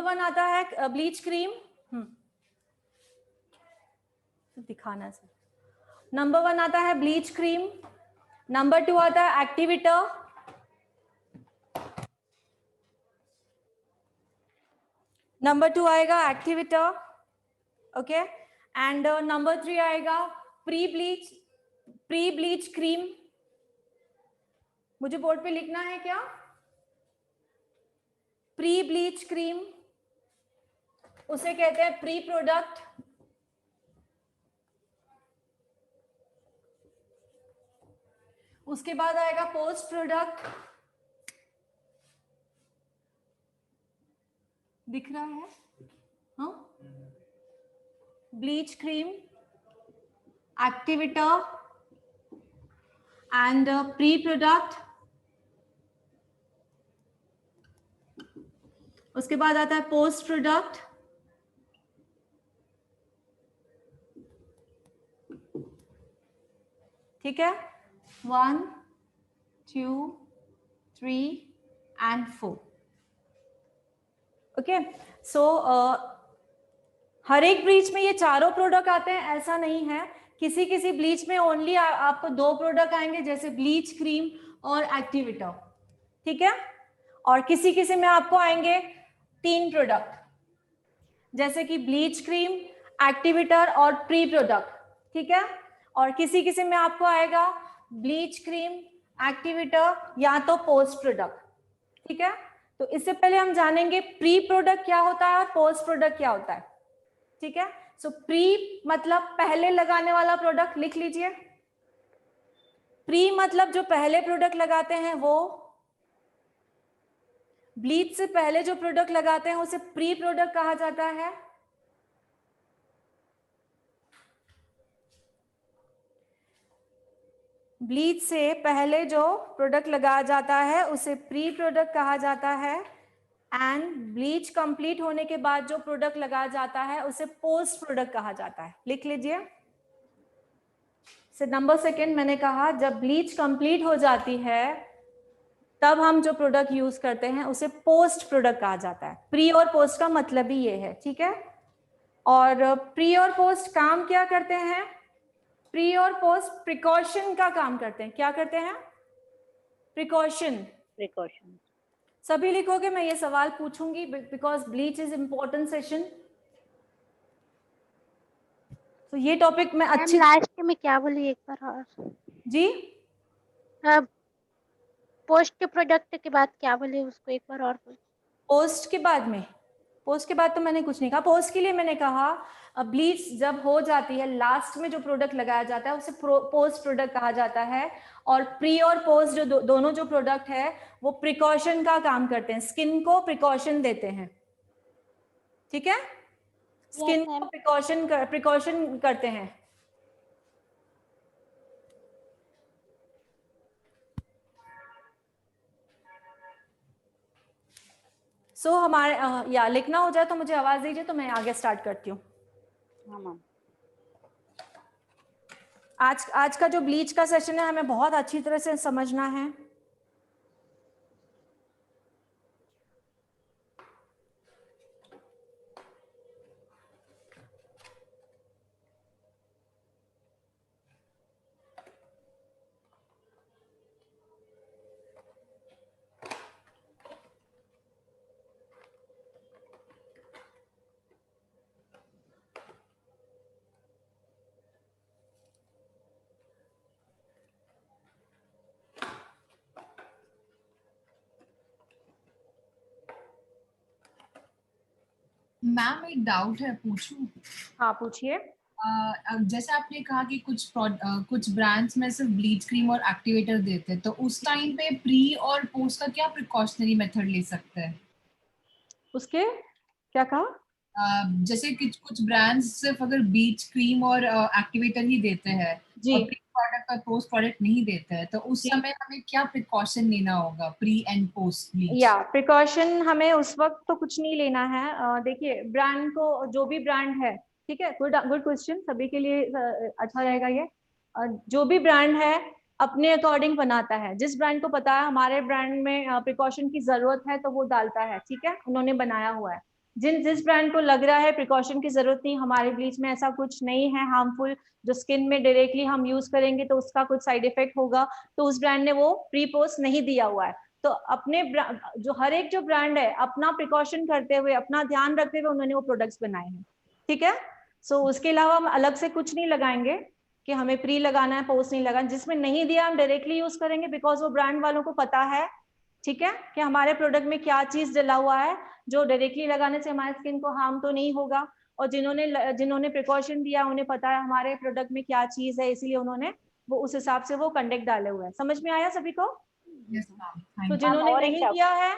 वन आता है ब्लीच क्रीम। दिखाना सर। नंबर 1 आता है ब्लीच क्रीम। नंबर 2 आता है एक्टिवेटर। नंबर 2 आएगा एक्टिवेटर, ओके। एंड नंबर 3 आएगा प्री ब्लीच क्रीम। मुझे बोर्ड पे लिखना है क्या? प्री ब्लीच क्रीम, उसे कहते हैं प्री प्रोडक्ट। उसके बाद आएगा पोस्ट प्रोडक्ट। दिख रहा है? हाँ, bleach cream, activator and pre product. उसके बाद आता है पोस्ट प्रोडक्ट। ठीक है, 1 2 3 एंड 4। ओके, सो हर एक ब्लीच में ये चारों प्रोडक्ट आते हैं ऐसा नहीं है। किसी किसी ब्लीच में ओनली आपको 2 प्रोडक्ट आएंगे, जैसे ब्लीच क्रीम और एक्टिवेटर। ठीक है, और किसी किसी में आपको आएंगे 3 प्रोडक्ट, जैसे कि ब्लीच क्रीम, एक्टिवेटर और प्री प्रोडक्ट। ठीक है, और किसी किसी में आपको आएगा ब्लीच क्रीम, एक्टिवेटर या तो पोस्ट प्रोडक्ट। ठीक है, तो इससे पहले हम जानेंगे प्री प्रोडक्ट क्या होता है और पोस्ट प्रोडक्ट क्या होता है। ठीक है, सो प्री मतलब पहले लगाने वाला प्रोडक्ट, लिख लीजिए। प्री मतलब जो पहले प्रोडक्ट लगाते हैं वो, ब्लीच से पहले जो प्रोडक्ट लगाते हैं उसे प्री प्रोडक्ट कहा जाता है। ब्लीच से पहले जो प्रोडक्ट लगाया जाता है उसे प्री प्रोडक्ट कहा जाता है। एंड ब्लीच कंप्लीट होने के बाद जो प्रोडक्ट लगाया जाता है उसे पोस्ट प्रोडक्ट कहा जाता है। लिख लीजिए। से नंबर 2 मैंने कहा, जब ब्लीच कंप्लीट हो जाती है तब हम जो प्रोडक्ट यूज करते हैं उसे पोस्ट प्रोडक्ट कहा जाता है। प्री और पोस्ट का मतलब ही ये है। ठीक है, और प्री और पोस्ट काम क्या करते हैं? प्री और पोस्ट प्रिकॉशन का काम करते हैं। क्या करते हैं? प्रिकॉशन। सभी लिखोगे, मैं ये सवाल पूछूंगी because bleach is important session. तो ये टॉपिक में अच्छी लास्ट में क्या बोली एक बार और जी? पोस्ट प्रोडक्ट के बाद क्या बोले उसको एक बार और बोल। पोस्ट के बाद में, पोस्ट के बाद तो मैंने कुछ नहीं कहा। पोस्ट के लिए मैंने कहा ब्लीच जब हो जाती है लास्ट में जो प्रोडक्ट लगाया जाता है उसे पोस्ट प्रोडक्ट कहा जाता है। और प्री और पोस्ट जो दोनों जो प्रोडक्ट है वो प्रिकॉशन का काम करते हैं, स्किन को प्रिकॉशन देते हैं। ठीक है, स्किन को प्रिकॉशन करते हैं। सो हमारे या लिखना हो जाए तो मुझे आवाज दीजिए तो मैं आगे स्टार्ट करती हूँ। हाँ मैम। आज का जो ब्लीच का सेशन है हमें बहुत अच्छी तरह से समझना है। मैम एक डाउट है, पूछूं? हाँ पूछिए। जैसे आपने कहा कि कुछ ब्रांड्स में सिर्फ ब्लीच क्रीम और एक्टिवेटर देते हैं, तो उस टाइम पे प्री और पोस्ट का क्या प्रिकॉशनरी मेथड ले सकते हैं? उसके क्या कहा? जैसे कुछ ब्रांड्स सिर्फ अगर ब्लीच क्रीम और एक्टिवेटर ही देते हैं जी और प्री प्रोडक्ट और पोस्ट प्रोडक्ट नहीं देते हैं, तो उस जी। समय हमें क्या प्रिकॉशन लेना होगा प्री एंड पोस्ट ब्लीच? या प्रिकॉशन हमें उस वक्त तो कुछ नहीं लेना है। देखिए ब्रांड को, जो भी ब्रांड है, ठीक है, गुड गुड क्वेश्चन, सभी के लिए अच्छा रहेगा ये। जो भी ब्रांड है अपने अकॉर्डिंग बनाता है, जिस ब्रांड को पता है हमारे ब्रांड में प्रिकॉशन की जरूरत है तो वो डालता है, ठीक है, उन्होंने बनाया हुआ है। जिस ब्रांड को लग रहा है प्रिकॉशन की जरूरत नहीं, हमारे ब्लीच में ऐसा कुछ नहीं है हार्मफुल, जो स्किन में डायरेक्टली हम यूज करेंगे तो उसका कुछ साइड इफेक्ट होगा, तो उस ब्रांड ने वो प्री पोस्ट नहीं दिया हुआ है। तो अपने जो हर एक जो ब्रांड है अपना प्रिकॉशन करते हुए, अपना ध्यान रखते हुए उन्होंने वो प्रोडक्ट्स बनाए हैं, ठीक है। सो उसके अलावा हम अलग से कुछ नहीं लगाएंगे कि हमें प्री लगाना है, पोस्ट नहीं लगाना। जिसमें नहीं दिया हम डायरेक्टली यूज करेंगे, बिकॉज वो ब्रांड वालों को पता है, ठीक है, कि हमारे प्रोडक्ट में क्या चीज डला हुआ है, जो डायरेक्टली लगाने से हमारे स्किन को हार्म तो नहीं होगा। और जिन्होंने प्रिकॉशन दिया उन्हें पता है हमारे प्रोडक्ट में क्या चीज है, इसलिए उन्होंने वो उस हिसाब से वो कंडक्ट डाले हुए हैं। समझ में आया सभी को? तो जिन्होंने नहीं दिया है,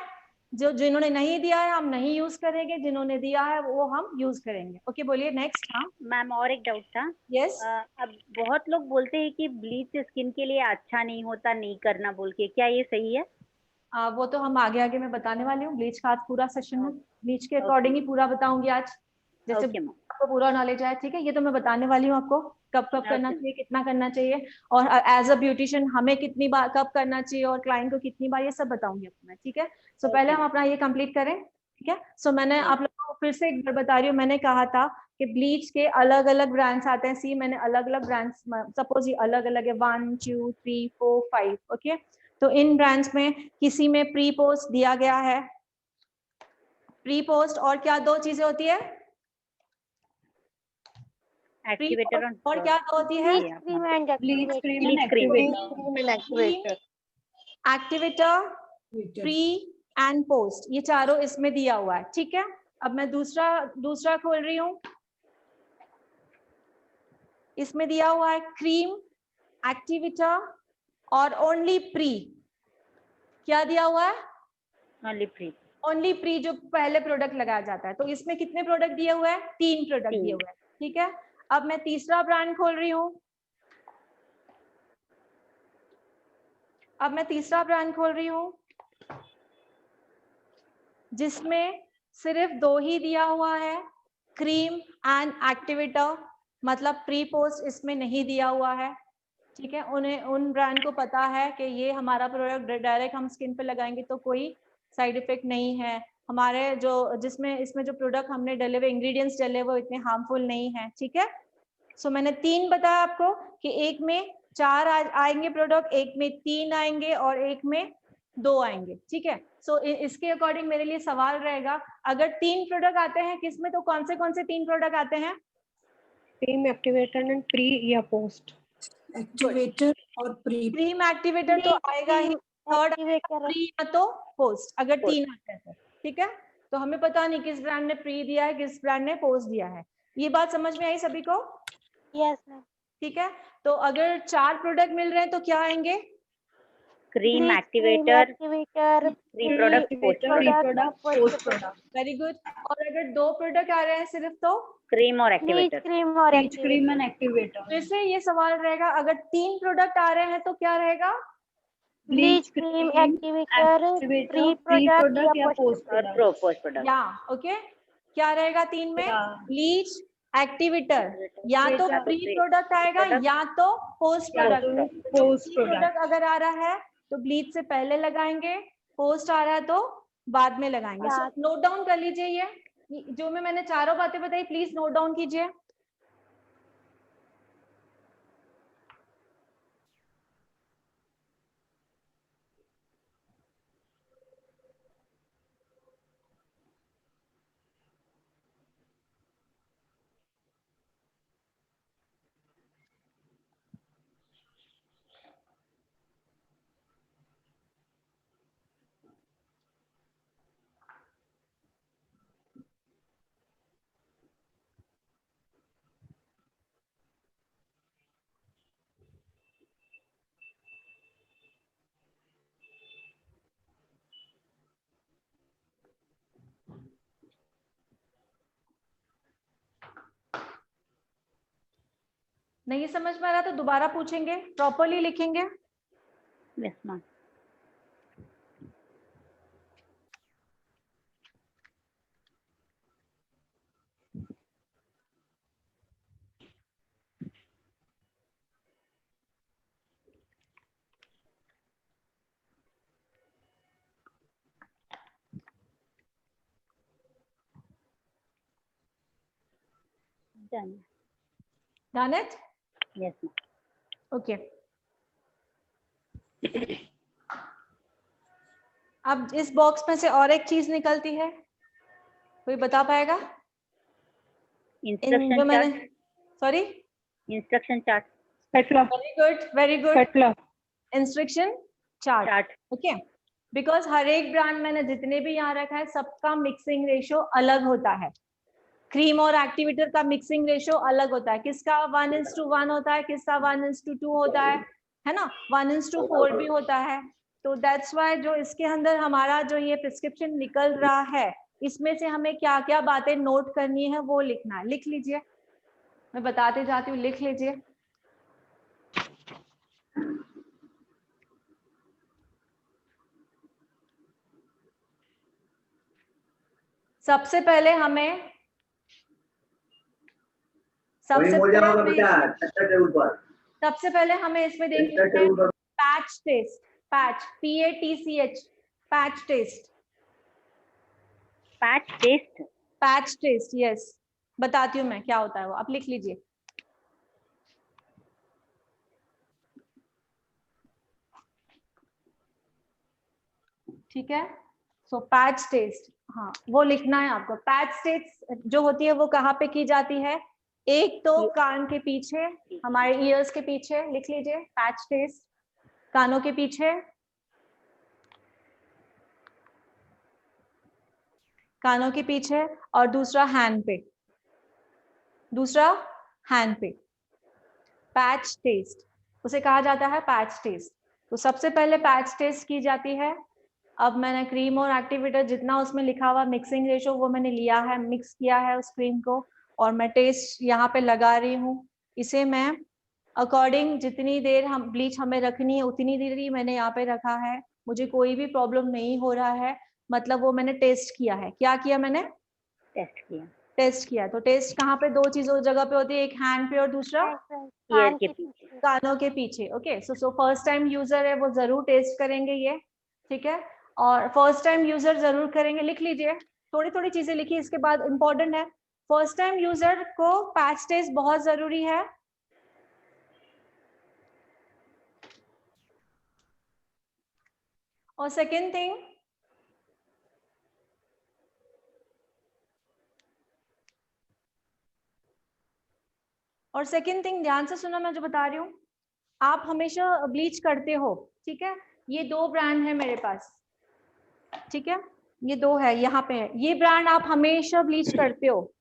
जिन्होंने नहीं दिया है हम नहीं यूज करेंगे, जिन्होंने दिया है वो हम यूज करेंगे। ओके बोलिए नेक्स्ट। हाँ मैम और एक डाउट था। यस। अब बहुत लोग बोलते हैं कि ब्लीच स्किन के लिए अच्छा नहीं होता, नहीं करना बोल के, क्या ये सही है? वो तो हम आगे आगे मैं बताने वाली हूँ। ब्लीच का आज पूरा सेशन है, ब्लीच के अकॉर्डिंग ही पूरा बताऊंगी आज, जैसे आपको पूरा नॉलेज है, ठीक है। ये तो मैं बताने वाली हूँ आपको कब कब करना चाहिए, कितना करना चाहिए, और एज अ ब्यूटिशियन हमें कितनी बार कब करना चाहिए और क्लाइंट को कितनी बार, ये सब बताऊंगी आपको मैं, ठीक है। सो पहले हम अपना ये कंप्लीट करें, ठीक है। सो मैंने आप लोगों को फिर से एक बार बता रही हूँ, मैंने कहा था कि ब्लीच के अलग अलग ब्रांड्स आते हैं। सी मैंने अलग अलग ब्रांड्स, सपोज ये अलग अलग है 1 2 3 4 5, ओके। तो इन ब्रांड्स में किसी में प्री पोस्ट दिया गया है, प्री पोस्ट और क्या दो चीजें होती है, एक्टिवेटर और क्या होती है, bleach cream and activator. Activator, pre and post, ये चारों इसमें दिया हुआ है, ठीक है। अब मैं दूसरा खोल रही हूँ, इसमें दिया हुआ है क्रीम, एक्टिवेटर और ओनली प्री। क्या दिया हुआ है? ओनली प्री जो पहले प्रोडक्ट लगाया जाता है। तो इसमें कितने प्रोडक्ट दिए हुए हैं? 3 प्रोडक्ट दिए हुए हैं, ठीक है। अब मैं तीसरा ब्रांड खोल रही हूँ, जिसमें सिर्फ 2 ही दिया हुआ है, क्रीम एंड एक्टिवेटर, मतलब प्री पोस्ट इसमें नहीं दिया हुआ है, ठीक है। उन ब्रांड को पता है कि ये हमारा प्रोडक्ट डायरेक्ट हम स्किन पे लगाएंगे तो कोई साइड इफेक्ट नहीं है, हमारे इसमें जो प्रोडक्ट हमने डले हुए इंग्रेडिएंट्स डले वो इतने हार्मफुल नहीं है, ठीक है। सो मैंने 3 बताया आपको कि एक में 4 आएंगे प्रोडक्ट, एक में 3 आएंगे और एक में 2 आएंगे, ठीक है। सो इसके अकॉर्डिंग मेरे लिए सवाल रहेगा, अगर 3 प्रोडक्ट आते हैं किसमें, तो कौन से 3 प्रोडक्ट आते हैं? क्रीम, एक्टिवेटर एंड प्री या पोस्ट। एक्टिवेटर और प्री। क्रीम एक्टिवेटर तो आएगा ही, थर्ड प्री या तो पोस्ट, अगर 3 आते हैं तो, ठीक है। तो हमें पता नहीं किस ब्रांड ने प्री दिया है, किस ब्रांड ने पोस्ट दिया है। ये बात समझ में आई सभी को? Yes ma'am. ठीक है। तो अगर 4 प्रोडक्ट मिल रहे हैं तो क्या आएंगे? Cream, activator, pre product, post product. Very good. और अगर 2 प्रोडक्ट आ रहे हैं सिर्फ तो क्रीम और एक्टिवेटर। Cream and activator. फिर से ये सवाल रहेगा, अगर 3 प्रोडक्ट आ रहे हैं तो क्या रहेगा? Bleach cream, activator, pre product या पोस्ट प्रोडक्ट। या ओके, क्या रहेगा 3 में? ब्लीच, एक्टिवेटर, या तो प्री प्रोडक्ट आएगा या तो पोस्ट प्रोडक्ट अगर आ रहा है तो ब्लीच से पहले लगाएंगे, पोस्ट आ रहा है तो बाद में लगाएंगे। सो नोट डाउन कर लीजिए, ये जो मैंने चारों बातें बताई प्लीज नोट डाउन कीजिए। नहीं समझ में आ रहा तो दोबारा पूछेंगे, प्रॉपरली लिखेंगे। Yes ma'am. Done. Done it? Yes ma'am. Okay. अब इस बॉक्स में से और एक चीज निकलती है, कोई बता पाएगा? Instruction chart. Sorry, instruction chart. Very good, very good. Instruction chart. Okay, because हर एक ब्रांड मैंने जितने भी यहाँ रखा है सबका मिक्सिंग रेशियो अलग होता है। क्रीम और एक्टिवेटर का मिक्सिंग रेशियो अलग होता है, किसका 1:1 होता है, किसका 1:2 होता है ना, 1:4 भी होता है। तो दैट्स वाई जो इसके अंदर हमारा जो ये प्रिस्क्रिप्शन निकल रहा है, इसमें से हमें क्या क्या बातें नोट करनी है वो लिखना है। लिख लीजिए, मैं बताते जाती हूँ, लिख लीजिए। सबसे पहले हमें सबसे पहले हमें इसमें देखना है patch test, patch, PATCH, patch test. Patch test, patch test, yes, बताती हूँ मैं क्या होता है वो, आप लिख लीजिए। ठीक है, सो पैच टेस्ट, हाँ वो लिखना है आपको। पैच टेस्ट जो होती है वो कहाँ पे की जाती है? एक तो कान के पीछे, हमारे ईयर्स के पीछे, लिख लीजिए पैच टेस्ट, कानों के पीछे, कानों के पीछे, और दूसरा हैंड पे, दूसरा हैंड पे। पैच टेस्ट उसे कहा जाता है, पैच टेस्ट। तो सबसे पहले पैच टेस्ट की जाती है। अब मैंने क्रीम और एक्टिवेटर जितना उसमें लिखा हुआ मिक्सिंग रेशो वो मैंने लिया है, मिक्स किया है उस क्रीम को, और मैं टेस्ट यहाँ पे लगा रही हूँ। इसे मैं अकॉर्डिंग जितनी देर हम ब्लीच हमें रखनी है उतनी देर ही मैंने यहाँ पे रखा है, मुझे कोई भी प्रॉब्लम नहीं हो रहा है, मतलब वो मैंने टेस्ट किया है। क्या किया मैंने? टेस्ट किया। टेस्ट किया। तो टेस्ट कहाँ पे? दो चीजों जगह पे होती है, एक हैंड पे और दूसरा ईयर के पीछे, कानों के पीछे। Okay, so first time user है वो जरूर टेस्ट करेंगे ये, ठीक है, और फर्स्ट टाइम यूजर जरूर करेंगे। लिख लीजिए, थोड़ी थोड़ी चीजें लिखिए, इसके बाद इंपॉर्टेंट है। फर्स्ट टाइम यूजर को पैच टेस्ट बहुत जरूरी है। और सेकेंड थिंग, ध्यान से सुनो मैं जो बता रही हूँ। आप हमेशा ब्लीच करते हो, ठीक है, ये दो ब्रांड है मेरे पास, ठीक है, ये दो है, यहाँ पे है, ये ब्रांड आप हमेशा ब्लीच करते हो,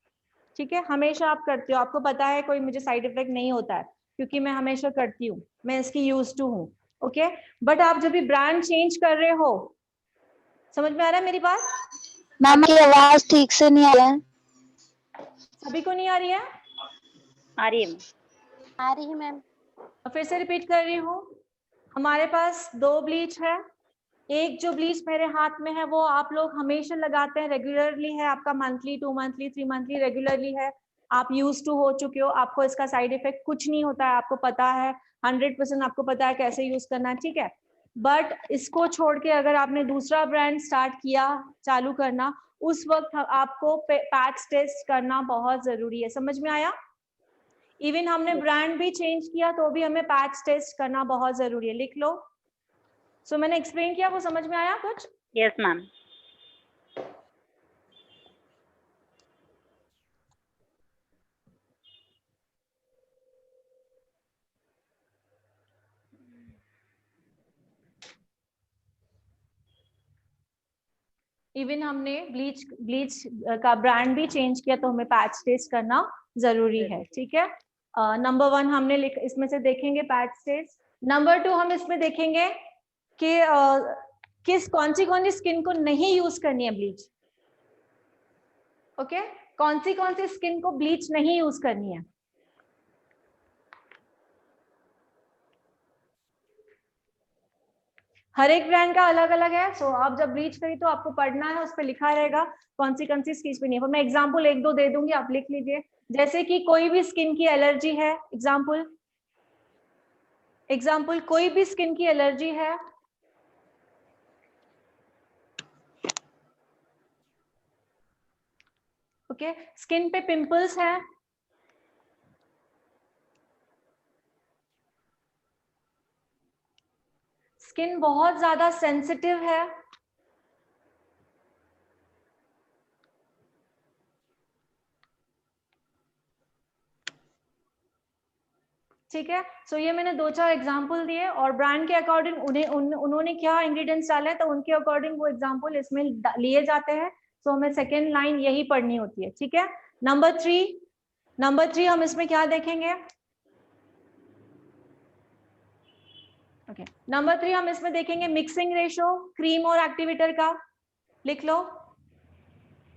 ठीक है, हमेशा आप करते हो, आपको पता है कोई मुझे साइड इफेक्ट नहीं होता है क्योंकि मैं हमेशा करती हूँ, मैं इसकी यूज टू हूँ। ओके, बट आप जब भी ब्रांड चेंज कर रहे हो, समझ में आ रहा है मेरी बात? मैम की आवाज ठीक से नहीं आ रहा है। सभी को नहीं आ रही है? आ रही है, आ रही है मैम। फिर से रिपीट कर रही हूँ, हमारे पास दो ब्लीच है। एक जो ब्लीच मेरे हाथ में है वो आप लोग हमेशा लगाते हैं, रेगुलरली है आपका, मंथली, 2 मंथली, 3 मंथली, रेगुलरली है, आप यूज टू हो चुके हो, आपको इसका साइड इफेक्ट कुछ नहीं होता है, आपको पता है 100% आपको पता है कैसे यूज करना है, ठीक है। बट इसको छोड़ के अगर आपने दूसरा ब्रांड स्टार्ट किया, चालू करना, उस वक्त आपको पैच टेस्ट करना बहुत जरूरी है। समझ में आया? इवन हमने ब्रांड भी चेंज किया तो भी हमें पैच टेस्ट करना बहुत जरूरी है। लिख लो। सो मैंने एक्सप्लेन किया, वो समझ में आया कुछ? Yes ma'am. इवन हमने ब्लीच का ब्रांड भी चेंज किया तो हमें पैच टेस्ट करना जरूरी है, ठीक है। नंबर 1 हमने इसमें से देखेंगे पैच टेस्ट। नंबर 2 हम इसमें देखेंगे कि कौन सी स्किन को नहीं यूज करनी है ब्लीच। ओके, कौन सी स्किन को ब्लीच नहीं यूज करनी है। हर एक ब्रांड का अलग अलग है। सो आप जब ब्लीच करी तो आपको पढ़ना है, उस पर लिखा रहेगा कौन सी स्किन पे नहीं है। मैं एग्जाम्पल एक दो दे दूंगी, आप लिख लीजिए। जैसे कि कोई भी स्किन की एलर्जी है, एग्जाम्पल कोई भी स्किन की एलर्जी है, ओके, स्किन पे पिंपल्स है, स्किन बहुत ज्यादा सेंसिटिव है, ठीक है। सो ये मैंने 2-4 एग्जांपल दिए और ब्रांड के अकॉर्डिंग उन्होंने क्या इंग्रेडिएंट्स डाले हैं तो उनके अकॉर्डिंग वो एग्जांपल इसमें लिए जाते हैं। सो हमें सेकेंड लाइन यही पढ़नी होती है, ठीक है। नंबर 3 हम इसमें क्या देखेंगे, ओके। नंबर 3 हम इसमें देखेंगे मिक्सिंग रेशो क्रीम और एक्टिवेटर का, लिख लो।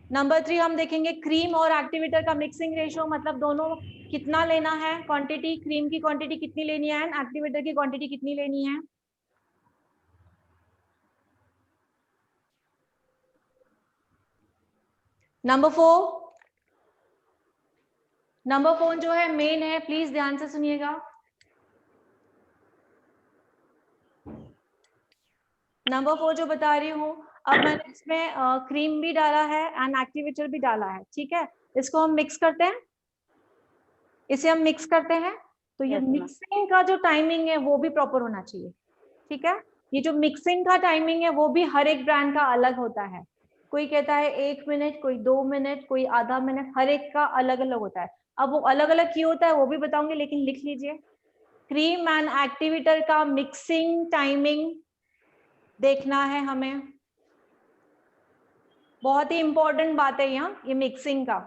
नंबर 3 हम देखेंगे क्रीम और एक्टिवेटर का मिक्सिंग रेशो, मतलब दोनों कितना लेना है, क्वांटिटी, क्रीम की क्वांटिटी कितनी लेनी है, एक्टिवेटर की क्वांटिटी कितनी लेनी है। नंबर 4 जो है मेन है, प्लीज ध्यान से सुनिएगा। नंबर 4 जो बता रही हूँ, अब मैंने इसमें क्रीम भी डाला है एंड एक्टिवेटर भी डाला है, ठीक है। इसको हम मिक्स करते हैं, इसे हम मिक्स करते हैं। तो ये मिक्सिंग का जो टाइमिंग है वो भी प्रॉपर होना चाहिए, ठीक है। ये जो मिक्सिंग का टाइमिंग है वो भी हर एक ब्रांड का अलग होता है। कोई कहता है 1 मिनट, कोई 2 मिनट, कोई आधा मिनट, हर एक का अलग अलग होता है। अब वो अलग अलग क्यों होता है वो भी बताऊंगी, लेकिन लिख लीजिए। क्रीम एंड एक्टिवेटर का मिक्सिंग टाइमिंग देखना है हमें, बहुत ही इंपॉर्टेंट बात है यहाँ ये मिक्सिंग का।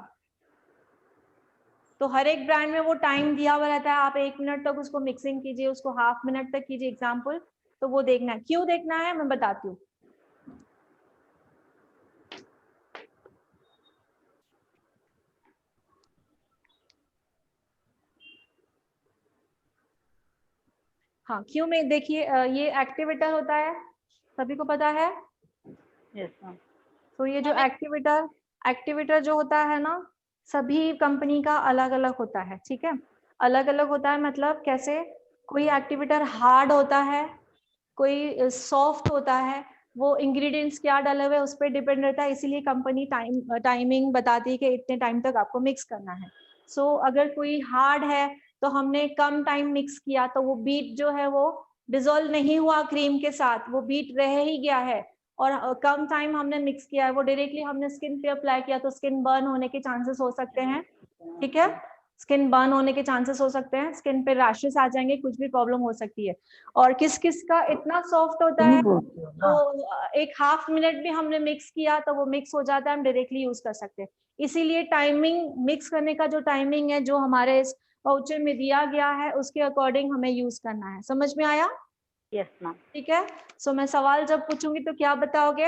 तो हर एक ब्रांड में वो टाइम दिया हुआ रहता है, आप 1 मिनट तक उसको मिक्सिंग कीजिए, उसको हाफ मिनट तक कीजिए एग्जाम्पल। तो वो देखना है, क्यों देखना है मैं बताती हूँ। हाँ, क्यों में देखिए, ये एक्टिवेटर होता है, सभी को पता है। तो ये जो एक्टिवेटर जो होता है ना, सभी कंपनी का अलग अलग होता है, ठीक है। अलग अलग होता है मतलब कैसे, कोई एक्टिवेटर हार्ड होता है, कोई सॉफ्ट होता है, वो इंग्रेडिएंट्स क्या डाले हुए उस पर डिपेंड रहता है। इसीलिए कंपनी टाइमिंग बताती है कि इतने टाइम तक आपको मिक्स करना है। सो अगर कोई हार्ड है तो हमने कम टाइम मिक्स किया तो वो बीट जो है वो डिसॉल्व नहीं हुआ क्रीम के साथ, वो बीट रह ही गया है। और कम टाइम हमने मिक्स किया है, वो डायरेक्टली हमने स्किन पे अप्लाई किया तो स्किन बर्न होने के चांसेस हो सकते हैं, ठीक है। स्किन बर्न होने के चांसेस हो सकते हैं, स्किन पे रैशेस आ जाएंगे, कुछ भी प्रॉब्लम हो सकती है। और किस किस का इतना सॉफ्ट होता है तो एक हाफ मिनट भी हमने मिक्स किया तो वो मिक्स हो जाता है, हम डायरेक्टली यूज कर सकते हैं। इसीलिए टाइमिंग, मिक्स करने का जो टाइमिंग है जो हमारे इस वाउचर में दिया गया है उसके अकॉर्डिंग हमें यूज करना है। समझ में आया? Yes ma'am. ठीक है। सो मैं सवाल जब पूछूंगी तो क्या बताओगे?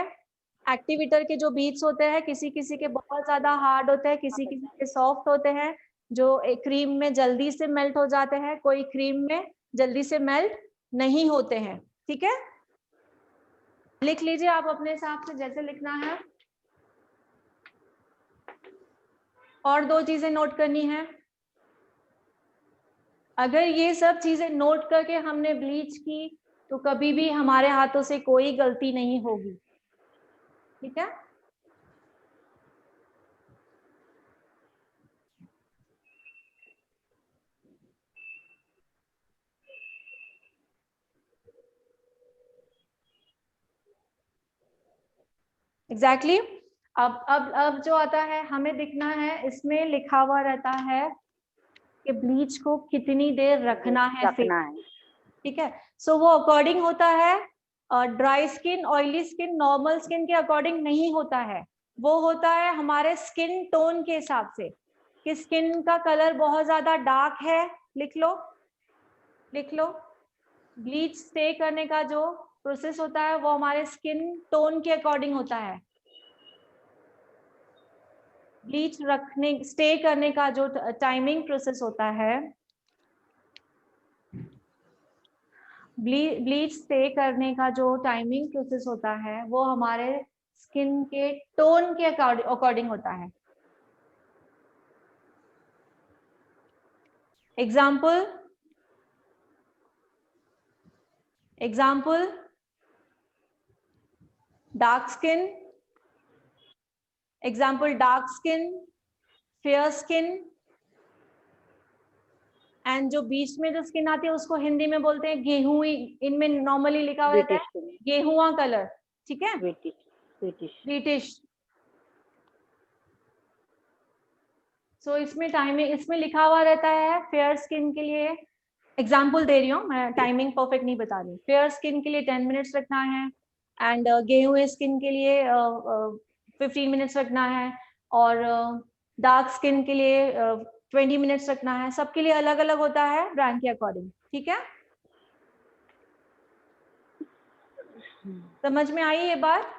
एक्टिवेटर के जो बीट्स होते हैं किसी किसी के बहुत ज्यादा हार्ड होते हैं, किसी किसी के सॉफ्ट होते हैं, जो एक क्रीम में जल्दी से मेल्ट हो जाते हैं, कोई क्रीम में जल्दी से मेल्ट नहीं होते हैं, ठीक है। लिख लीजिए आप अपने हिसाब से जैसे लिखना है। और 2 चीजें नोट करनी है, अगर ये सब चीजें नोट करके हमने ब्लीच की तो कभी भी हमारे हाथों से कोई गलती नहीं होगी, ठीक है। एग्जैक्टली अब जो आता है हमें दिखना है, इसमें लिखा हुआ रहता है कि ब्लीच को कितनी देर रखना है, ठीक है। सो वो अकॉर्डिंग होता है dry skin, oily skin, normal skin के अकॉर्डिंग नहीं होता है, वो होता है हमारे स्किन टोन के हिसाब से कि स्किन का कलर बहुत ज्यादा डार्क है, लिख लो ब्लीच स्टे करने का जो प्रोसेस होता है वो हमारे स्किन टोन के अकॉर्डिंग होता है। ब्लीच रखने, स्टे करने का जो टाइमिंग प्रोसेस होता है ब्लीच स्टे करने का जो टाइमिंग प्रोसेस होता है वो हमारे स्किन के टोन के अकॉर्डिंग होता है। Example dark skin, fair skin, and जो बीच में जो स्किन आती है उसको हिंदी में बोलते हैं गेहूं, इनमें नॉर्मली लिखा हुआ रहता है गेहुआ कलर, ठीक है, ब्रिटिश। सो इसमें टाइमिंग इसमें लिखा हुआ रहता है फेयर स्किन के लिए, एग्जाम्पल दे रही हूँ मैं, टाइमिंग परफेक्ट नहीं बता रही। फेयर स्किन के लिए 10 मिनट्स रखना है, एंड गेहूं स्किन के लिए 15 मिनट्स रखना है, और डार्क स्किन के लिए 20 मिनट्स रखना है। सबके लिए अलग अलग होता है ब्रांड के अकॉर्डिंग, ठीक है। समझ में आई ये बात?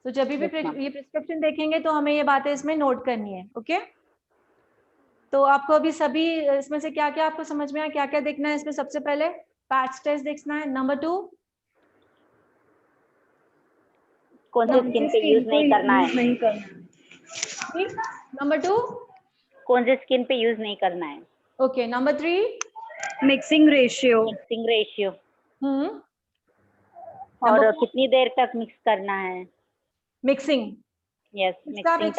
तो जब भी ये प्रिस्क्रिप्शन देखेंगे तो हमें ये बातें इसमें नोट करनी है, ओके। तो आपको अभी सभी इसमें से क्या क्या आपको समझ में आया, क्या क्या देखना है इसमें? सबसे पहले पैच टेस्ट देखना है। नंबर 2 कौन से स्किन पे यूज नहीं करना है। नंबर 2 कौन से स्किन पे यूज नहीं करना है। ओके। Number 3 mixing ratio. और कितनी देर तक मिक्स करना है। मिक्सिंग, यस, मिक्सिंग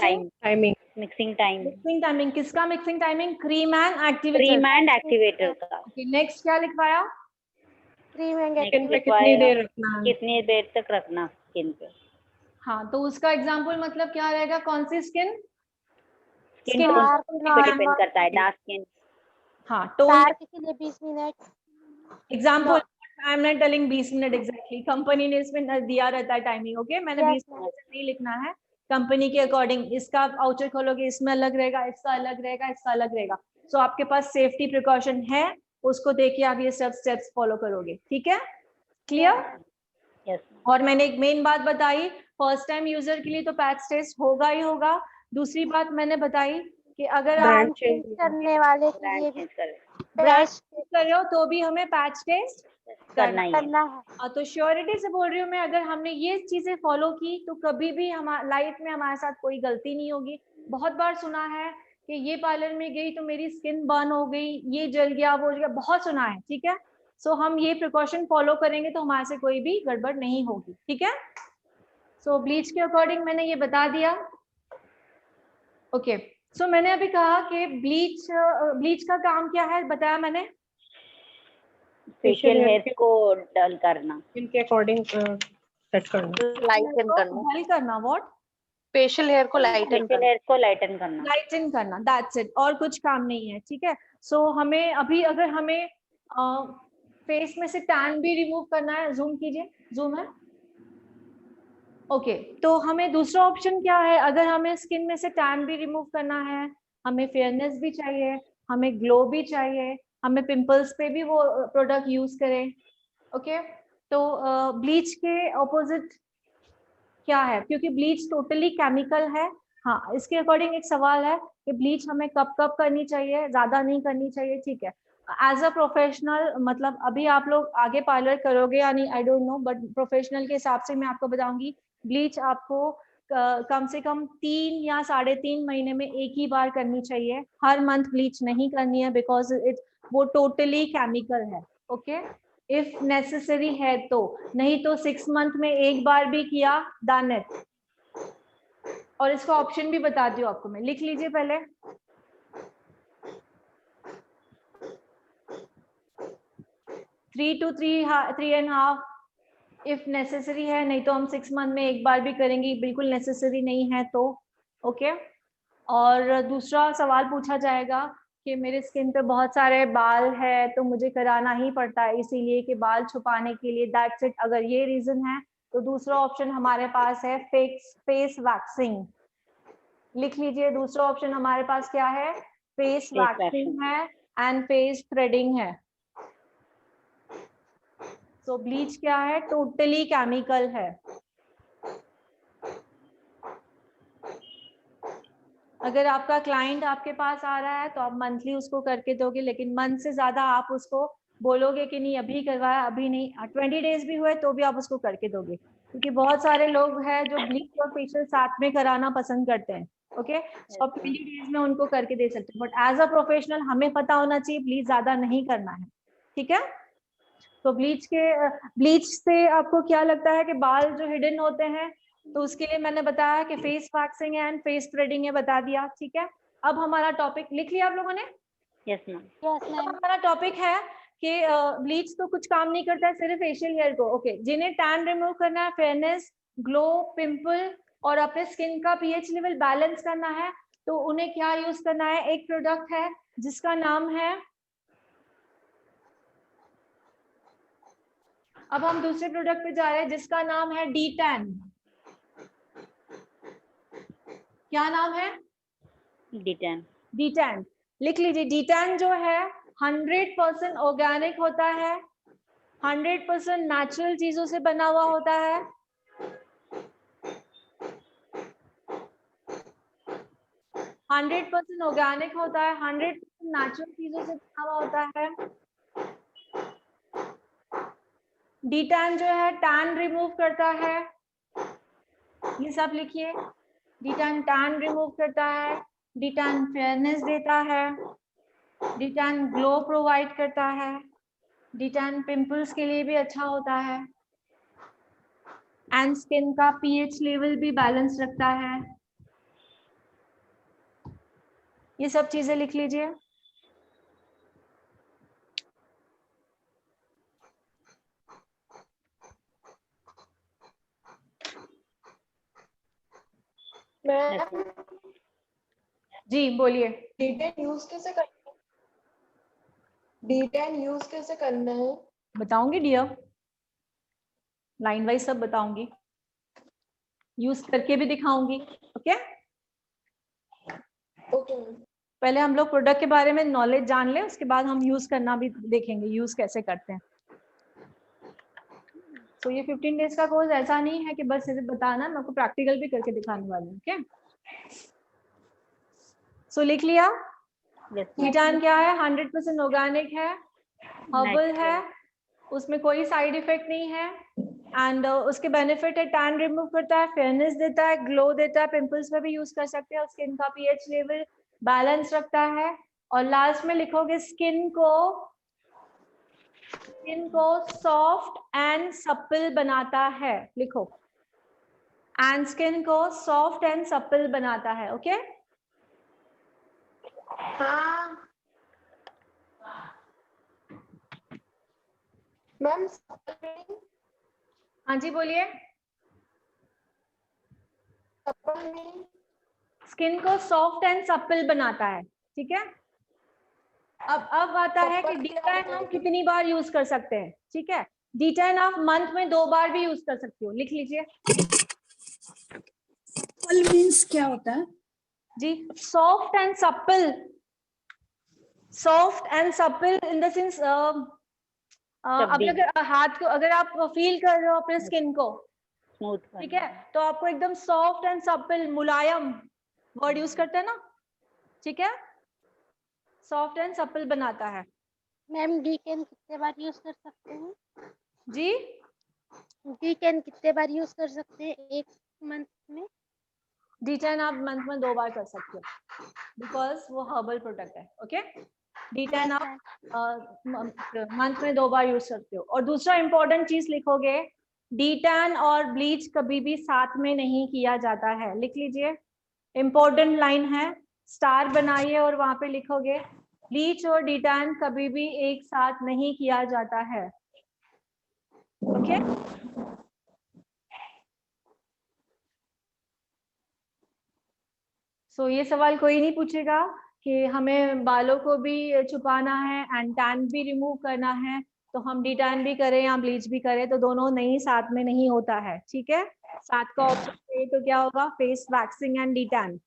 टाइमिंग किसका mixing timing? Cream and activator का। ओके, नेक्स्ट क्या लिखवाया? क्रीम एंड कितनी देर तक रखना स्किन पे। हाँ, तो उसका एग्जांपल मतलब क्या रहेगा? कौन सी स्किन पे डिपेंड करता है। डार्क स्किन, हाँ, टोन के लिए 20 minute example. I am not telling 20 minute exactly, company ने इसमें दिया रहता है टाइमिंग, ओके। मैंने 20 मिनट नहीं लिखना है, कंपनी के अकॉर्डिंग। इसका वाउचर खोलोगे, इसमें अलग रहेगा, इसका अलग रहेगा, इसका अलग रहेगा। सो आपके पास सेफ्टी प्रिकॉशन है, उसको देखिए आप ये सब स्टेप्स फॉलो करोगे, ठीक है। क्लियर? यस। और मैंने एक मेन बात बताई, फर्स्ट टाइम यूजर के लिए तो पैच टेस्ट होगा ही होगा। दूसरी बात मैंने बताई कि अगर आप चेंज करने वाले के लिए भी ब्रांड चेंज कर रहे हो तो भी हमें पैच टेस्ट करना है। तो श्योरिटी से बोल रही हूँ मैं, अगर हमने ये चीजें फॉलो की तो कभी भी हमारे लाइफ में हमारे साथ कोई गलती नहीं होगी। बहुत बार सुना है कि ये पार्लर में गई तो मेरी स्किन बर्न हो गई, ये जल गया, वो जल गया, बहुत सुना है, ठीक है। सो हम ये प्रिकॉशन फॉलो करेंगे तो हमारे से कोई भी गड़बड़ नहीं होगी, ठीक है। सो ब्लीच के अकॉर्डिंग मैंने ये बता दिया, ओके। सो मैंने अभी कहा कि ब्लीच का काम क्या है, बताया मैंने। फेशियल हेयर को डल करना, इनके अकॉर्डिंग सेट करना, लाइटन करना। व्हाट? फेशियल हेयर को लाइटन करना, दैट्स इट। और कुछ काम नहीं है, ठीक है। सो हमें अभी अगर हमें फेस में से टैन भी रिमूव करना है, जूम कीजिए, जूम है, ओके। तो हमें दूसरा ऑप्शन क्या है? अगर हमें स्किन में से टैन भी रिमूव करना है, हमें फेयरनेस भी चाहिए, हमें ग्लो भी चाहिए, हमें पिंपल्स पे भी वो प्रोडक्ट यूज करें, ओके। तो ब्लीच के ऑपोजिट क्या है? क्योंकि ब्लीच टोटली केमिकल है। हाँ, इसके अकॉर्डिंग एक सवाल है कि ब्लीच हमें कब कब करनी चाहिए, ज्यादा नहीं करनी चाहिए, ठीक है। एज अ प्रोफेशनल, मतलब अभी आप लोग आगे पार्लर करोगे या नहीं I don't know, but professional के हिसाब से मैं आपको बताऊंगी, ब्लीच आपको कम से कम 3 या 3.5 महीने में एक ही बार करनी चाहिए। हर मंथ ब्लीच नहीं करनी है, बिकॉज वो टोटली केमिकल है, ओके। इफ नेसेसरी है तो, नहीं तो 6 मंथ में एक बार भी किया, डन इट। और इसका ऑप्शन भी बताती हूँ आपको मैं, लिख लीजिए पहले। 3 to 3.5 इफ नेसेसरी है, नहीं तो हम 6 मंथ में एक बार भी करेंगे, बिल्कुल नेसेसरी नहीं है तो, ओके। और दूसरा सवाल पूछा जाएगा कि मेरे स्किन पे बहुत सारे बाल है तो मुझे कराना ही पड़ता है इसीलिए कि बाल छुपाने के लिए, दैट्स इट। अगर ये रीजन है तो दूसरा ऑप्शन हमारे पास है फेस वैक्सिंग। लिख लीजिए, दूसरा ऑप्शन हमारे पास क्या है? फेस वैक्सिंग है एंड फेस थ्रेडिंग है। तो ब्लीच क्या है? टोटली केमिकल है। अगर आपका क्लाइंट आपके पास आ रहा है तो आप मंथली उसको करके दोगे, लेकिन मंथ से ज्यादा आप उसको बोलोगे कि नहीं अभी करवाया, अभी नहीं, 20 डेज भी हुए तो भी आप उसको करके दोगे, क्योंकि बहुत सारे लोग हैं जो ब्लीच और फेशियल साथ में कराना पसंद करते हैं। ओके, तो आप 20 डेज में उनको करके दे सकते हो, बट एज अ प्रोफेशनल हमें पता होना चाहिए ब्लीच ज्यादा नहीं करना है। ठीक है, तो ब्लीच से आपको क्या लगता है कि बाल जो हिडन होते हैं, तो उसके लिए मैंने बताया कि face waxing and face threading है, बता दिया। ठीक है, अब हमारा टॉपिक लिख लिया आप लोगों ने? Yes ma'am. हमारा टॉपिक है कि ब्लीच तो कुछ काम नहीं करता है, सिर्फ फेशियल हेयर को। ओके, जिन्हें टैन रिमूव करना है, फेयरनेस, ग्लो, पिंपल और अपने स्किन का पीएच लेवल बैलेंस करना है, तो उन्हें क्या यूज करना है? एक प्रोडक्ट है जिसका नाम है, अब हम दूसरे प्रोडक्ट पे जा रहे हैं जिसका नाम है D10। क्या नाम है? D10। D10 लिख लीजिए। D10 जो है 100% ऑर्गेनिक होता है, 100% नेचुरल चीजों से बना हुआ होता है। 100% ऑर्गेनिक होता है, 100% नेचुरल चीजों से बना हुआ होता है। D10 जो है टैन रिमूव करता है, ये सब लिखिए। D10 टैन रिमूव करता है, D10 फेयरनेस देता है, D10 ग्लो प्रोवाइड करता है, D10 पिंपल्स के लिए भी अच्छा होता है, एंड स्किन का पीएच लेवल भी बैलेंस रखता है। ये सब चीजें लिख लीजिए। मैम जी बोलिए। D10 यूज कैसे करना है? D10 यूज कैसे करना है? बताऊंगी डियर, लाइन वाइज सब बताऊंगी, यूज करके भी दिखाऊंगी। Okay, okay. पहले हम लोग प्रोडक्ट के बारे में नॉलेज जान ले, उसके बाद हम यूज करना भी देखेंगे, यूज कैसे करते हैं। तो ये 15 डेज का कोर्स ऐसा नहीं है कि बस सिर्फ बताना, मैं आपको प्रैक्टिकल भी करके दिखाने वाली हूँ। ओके, सो लिख लिया। D10 क्या है? 100% ऑर्गेनिक है, हर्बल है, उसमें कोई साइड इफेक्ट नहीं है, एंड उसके बेनिफिट है टैन रिमूव करता है, फेयरनेस देता है, ग्लो देता है, पिंपल्स में भी यूज कर सकते हैं, स्किन का पीएच लेवल बैलेंस रखता है, और लास्ट में लिखोगे स्किन को सॉफ्ट एंड सप्पल बनाता है, लिखो, एंड स्किन को सॉफ्ट एंड सप्पल बनाता है। ओके, हाँ मैम। हाँ जी बोलिए। स्किन को सॉफ्ट एंड सप्पल बनाता है। ठीक है, अब आता है कि D10 हम कितनी बार यूज कर सकते हैं। ठीक है, D10 आप मंथ में 2 बार भी यूज कर सकते हो, लिख लीजिए। सप्पल मींस क्या होता है जी? Soft and supple, soft and supple in the sense, अभी अगर हाथ को अगर आप फील कर रहे हो अपने स्किन को, ठीक है, तो आपको एकदम soft and supple, Mulayam word use करते हैं ना, ठीक है, सॉफ्ट एंड सप्पल बनाता है। मैम D10 कितने बार यूज कर सकते हैं? जी, D10 कितने बार यूज कर सकते हैं एक मंथ में? D10 आप मंथ में 2 बार कर सकते हो, बिकॉज वो हर्बल प्रोडक्ट है। ओके, D10 आप मंथ में 2 बार यूज करते हो। और दूसरा इंपॉर्टेंट चीज लिखोगे, D10 और ब्लीच कभी भी साथ में नहीं किया जाता है, लिख लीजिए। इंपॉर्टेंट लाइन है, स्टार बनाइए और वहां पे लिखोगे ब्लीच और D10 कभी भी एक साथ नहीं किया जाता है। ओके, सो ये सवाल कोई नहीं पूछेगा कि हमें बालों को भी छुपाना है एंड टैन भी रिमूव करना है, तो हम D10 भी करें या ब्लीच भी करें, तो दोनों नहीं साथ में नहीं होता है। ठीक है, साथ का ऑप्शन तो क्या होगा? Face waxing and D10।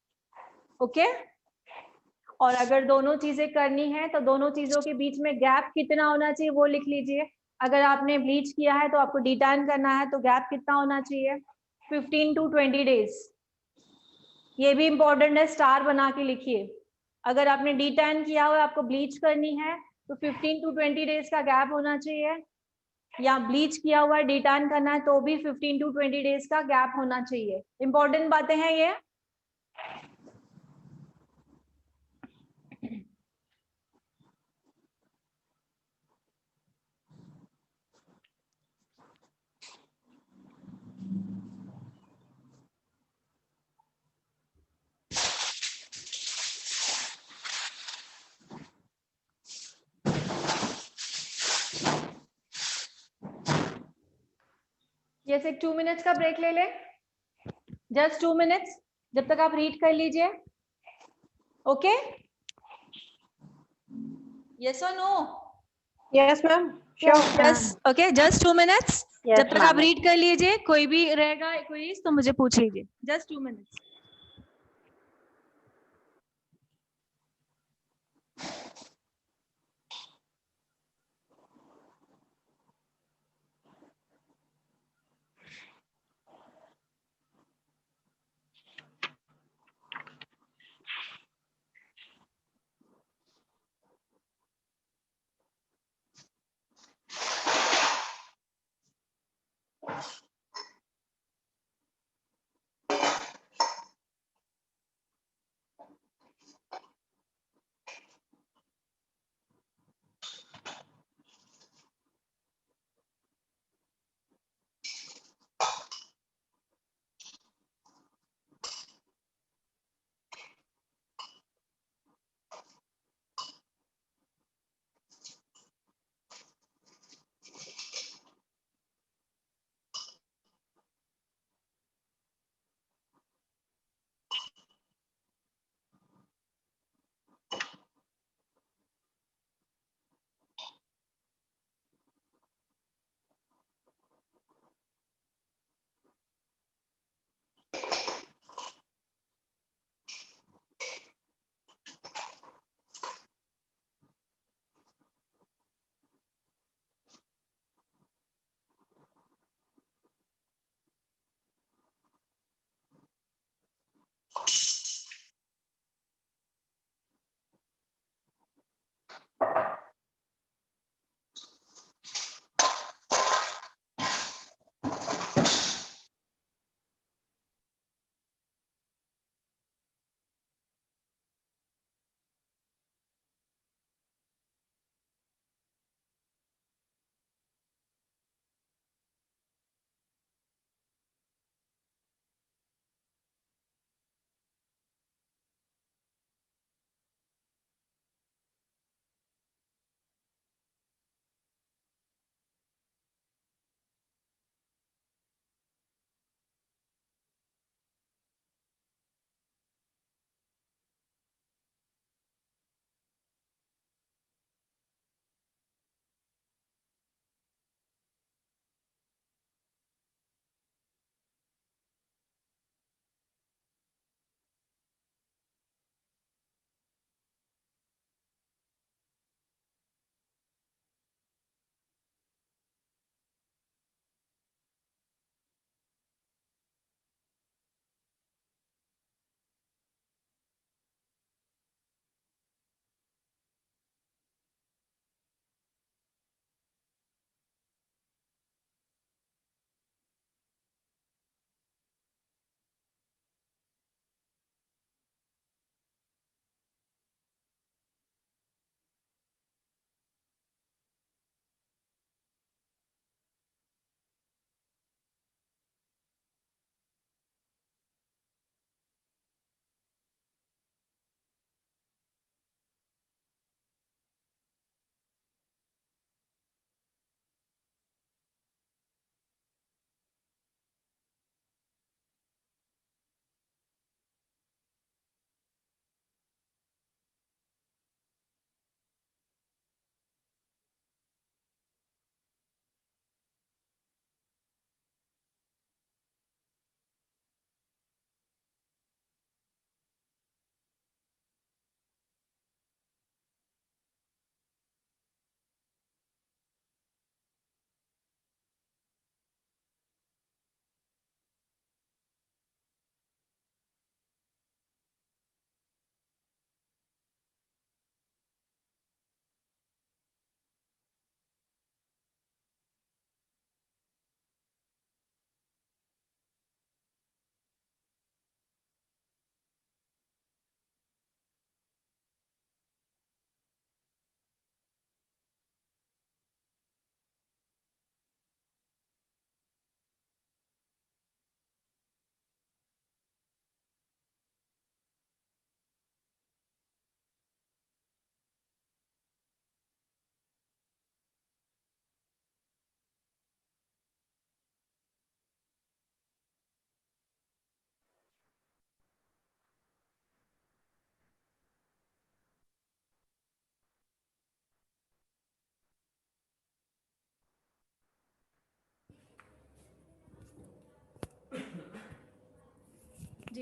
Okay, और अगर दोनों चीजें करनी है तो दोनों चीजों के बीच में गैप कितना होना चाहिए वो लिख लीजिए। अगर आपने ब्लीच किया है तो आपको D10 करना है, तो गैप कितना होना चाहिए? 15 to 20 डेज। ये भी इंपॉर्टेंट है, स्टार बना के लिखिए। अगर आपने D10 किया हुआ है, आपको ब्लीच करनी है, तो 15 to 20 डेज का गैप होना चाहिए, या ब्लीच किया हुआ डिटान करना है तो भी 15 to 20 डेज का गैप होना चाहिए। इंपॉर्टेंट बातें हैं ये। यस, एक 2 मिनट्स का ब्रेक ले ले, जस्ट 2 मिनट्स, जब तक आप रीड कर लीजिए। ओके, यस और no? Yes ma'am, sure. Okay, just 2 minutes, Yes, जब तक आप ma'am. रीड कर लीजिए। कोई भी रहेगा क्वेरीज तो मुझे पूछ लीजिए। Just 2 minutes.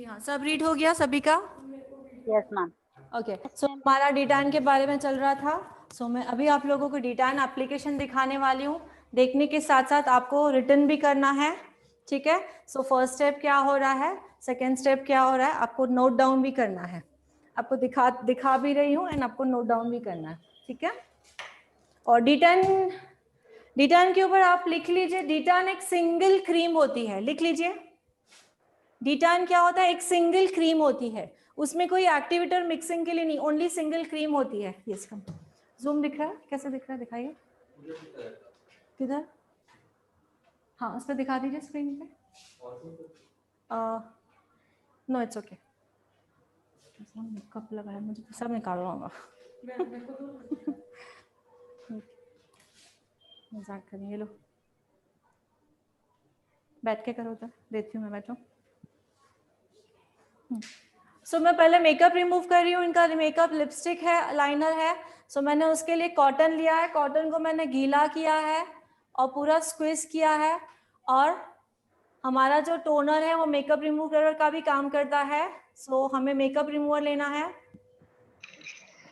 जी हाँ, सब रीड हो गया सभी का? Yes ma'am. ओके, सो हमारा डिटैन के बारे में चल रहा था। सो मैं अभी आप लोगों को डिटैन एप्लीकेशन दिखाने वाली हूँ। देखने के साथ साथ आपको रिटर्न भी करना है, ठीक है? सो फर्स्ट स्टेप क्या हो रहा है, सेकेंड स्टेप क्या हो रहा है, आपको नोट डाउन भी करना है। आपको दिखा भी रही हूँ एंड आपको नोट डाउन भी करना है, ठीक है? और डिटैन के ऊपर आप लिख लीजिए, डिटैन एक सिंगल क्रीम होती है, लिख लीजिए। डिटैन क्या होता है? एक सिंगल क्रीम होती है, उसमें कोई एक्टिवेटर मिक्सिंग के लिए नहीं, ओनली सिंगल क्रीम होती है। ये इसका जूम दिख रहा है? कैसे दिख रहा है, दिखाइए। किधर? हाँ, उस पर दिखा दीजिए स्क्रीन पे। No it's okay. मेकअप लगा है, मुझे सब निकालना होगा। मजाक करेंगे लो, बैठ के करो, तो देती हूँ मैं, बैठो। सो मैं पहले मेकअप रिमूव कर रही हूँ। इनका मेकअप लिपस्टिक है, लाइनर है। सो मैंने उसके लिए कॉटन लिया है, कॉटन को मैंने गीला किया है और पूरा स्क्विज किया है। और हमारा जो टोनर है वो मेकअप रिमूवर का भी काम करता है। सो हमें मेकअप रिमूवर लेना है,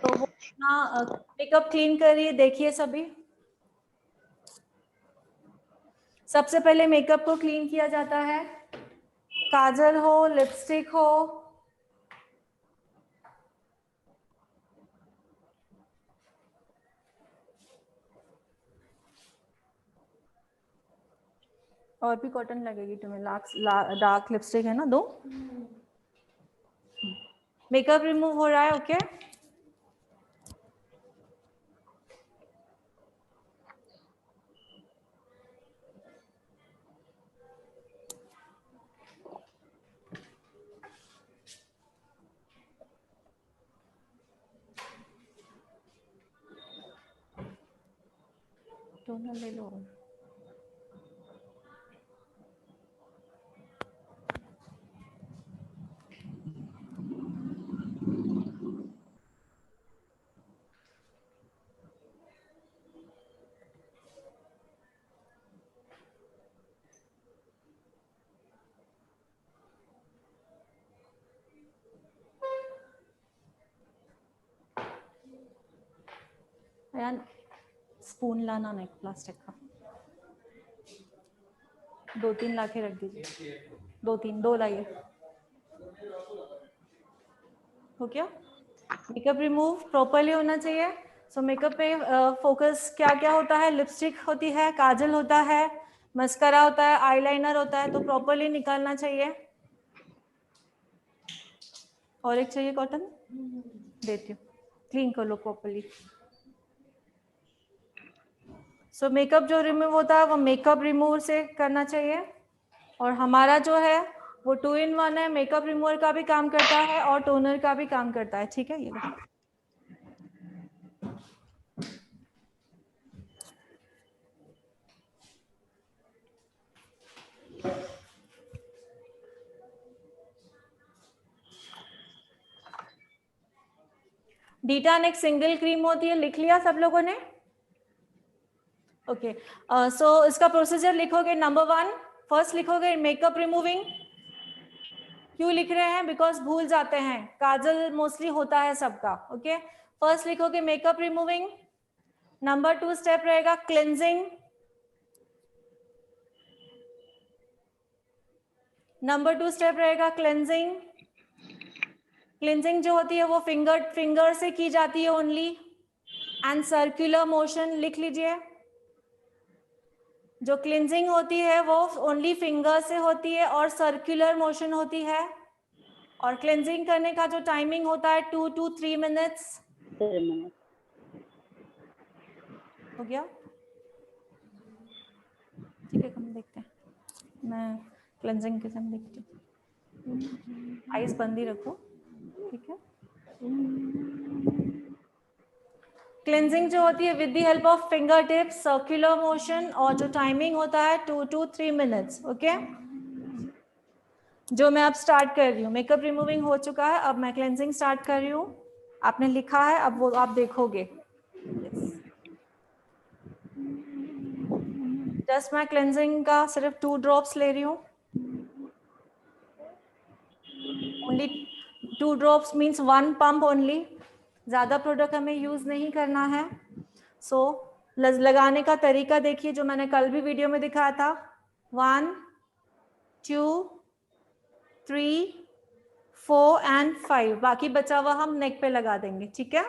तो वो अपना मेकअप क्लीन करिए। देखिए सभी, सबसे पहले मेकअप को क्लीन किया जाता है। काजल हो, लिपस्टिक हो, और भी कॉटन लगेगी तुम्हें। डार्क लिपस्टिक है ना, दो। मेकअप रिमूव हो रहा है, ओके? टोनर ले लो। यार स्पून लाना नहीं, प्लास्टिक का। 2-3 ला के रख दीजिए, 2 लाइए। हो गया? मेकअप रिमूव प्रॉपरली होना चाहिए। सो मेकअप पे फोकस क्या क्या होता है? लिपस्टिक होती है, काजल होता है, मस्करा होता है, आईलाइनर होता है, तो प्रॉपरली निकालना चाहिए। और एक चाहिए कॉटन, देती हूँ, क्लीन कर लो प्रॉपरली। सो मेकअप जो रिमूव होता है वो मेकअप रिमूवर से करना चाहिए। और हमारा जो है वो 2 in 1 है, मेकअप रिमूवर का भी काम करता है और टोनर का भी काम करता है, ठीक है? ये डिटैन एक सिंगल क्रीम होती है, लिख लिया सब लोगों ने? ओके, सो इसका प्रोसीजर लिखोगे। नंबर 1 फर्स्ट लिखोगे मेकअप रिमूविंग। क्यों लिख रहे हैं? बिकॉज भूल जाते हैं, काजल मोस्टली होता है सबका। ओके, फर्स्ट लिखोगे मेकअप रिमूविंग। नंबर 2 स्टेप रहेगा क्लिनजिंग। नंबर 2 स्टेप रहेगा क्लिनजिंग। क्लिनजिंग जो होती है वो फिंगर से की जाती है ओनली, एंड सर्कुलर मोशन। लिख लीजिए, जो क्लिनजिंग होती है वो ओनली फिंगर से होती है और सर्कुलर मोशन होती है। और क्लिनजिंग करने का जो टाइमिंग होता है 2 to 3 minutes। हो गया? ठीक है, हम देखते हैं। मैं क्लिनजिंग के समय देखती हूँ। आइज बंद ही रखो, ठीक है? क्लिनजिंग जो होती है with the help of finger tips, circular motion, और जो टाइमिंग होता है 2 to 3 minutes। ओके, जो मैं अब स्टार्ट कर रही हूँ। मेकअप रिमूविंग हो चुका है, अब मैं क्लिनजिंग स्टार्ट कर रही हूँ। आपने लिखा है, अब वो आप देखोगे। जस्ट मैं क्लिनजिंग का सिर्फ 2 ड्रॉप्स ले रही हूँ। 2 drops means 1 pump only. ज़्यादा प्रोडक्ट हमें यूज़ नहीं करना है. सो लगाने का तरीका देखिए जो मैंने कल भी वीडियो में दिखाया था. 1 2 3 4 एंड 5. बाकी बचा हुआ हम नेक पे लगा देंगे. ठीक है.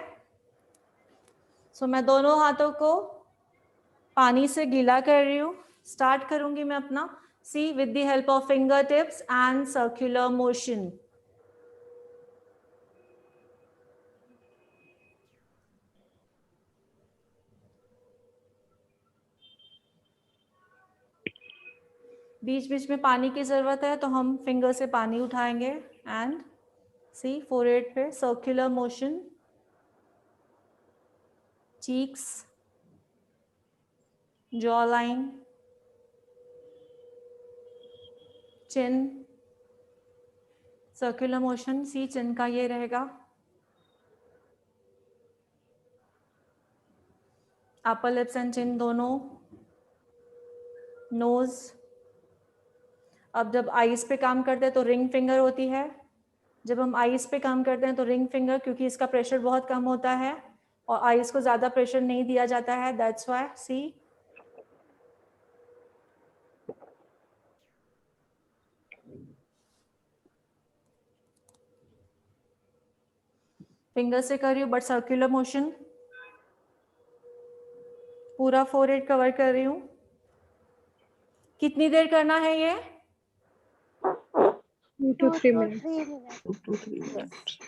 सो मैं दोनों हाथों को पानी से गीला कर रही हूँ. स्टार्ट करूंगी मैं अपना. See with the help of fingertips and circular motion. बीच बीच में पानी की जरूरत है तो हम फिंगर से पानी उठाएंगे. एंड सी फोरहेड पे circular motion. Cheeks, jawline, chin, circular motion. See chin का ये रहेगा. अपर लिप्स एंड चिन दोनों. नोज. अब जब आईज पे काम करते हैं तो रिंग फिंगर होती है. जब हम आईज पे काम करते हैं तो रिंग फिंगर, क्योंकि इसका प्रेशर बहुत कम होता है और आईज को ज्यादा प्रेशर नहीं दिया जाता है. That's why. सी फिंगर से कर रही हूँ बट सर्कुलर मोशन. पूरा फोरहेड कवर कर रही हूँ. कितनी देर करना है ये? 2 to 3 minutes. 2 to 3 minutes.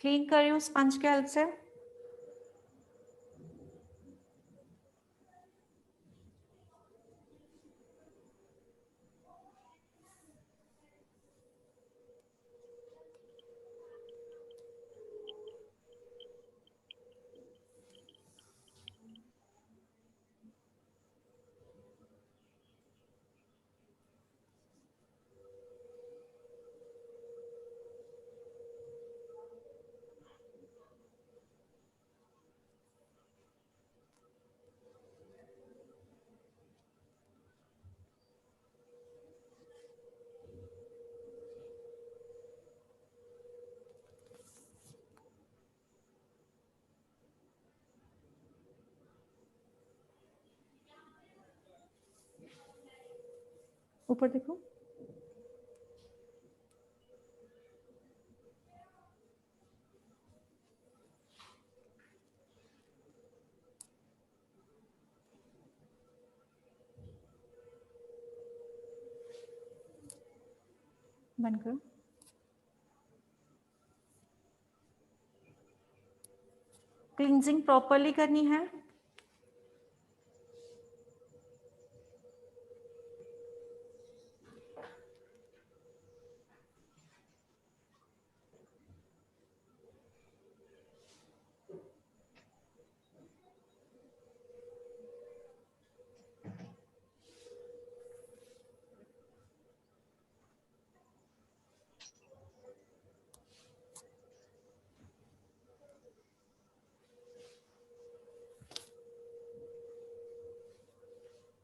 Clean कर रही हूँ स्पंज के हेल्प से. ऊपर देखो. बंद करो. क्लींजिंग प्रॉपरली करनी है.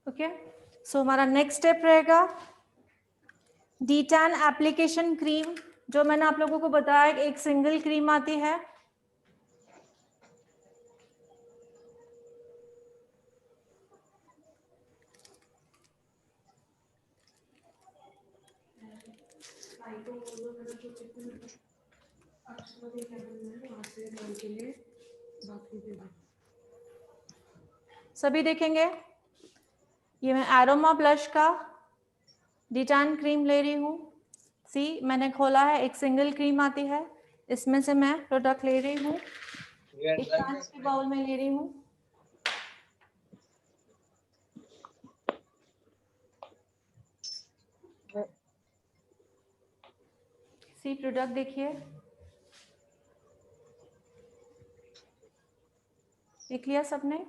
ओके. सो हमारा नेक्स्ट स्टेप रहेगा D-tan एप्लीकेशन क्रीम. जो मैंने आप लोगों को बताया एक सिंगल क्रीम आती है. सभी देखेंगे। ये मैं एरोमा ब्लश का डिटान क्रीम ले रही हूँ। सी मैंने खोला है, एक सिंगल क्रीम आती है, इसमें से मैं प्रोडक्ट ले रही हूँ, एक कांच के बाउल में ले रही हूँ। सी प्रोडक्ट देखिए, देख लिया सबने?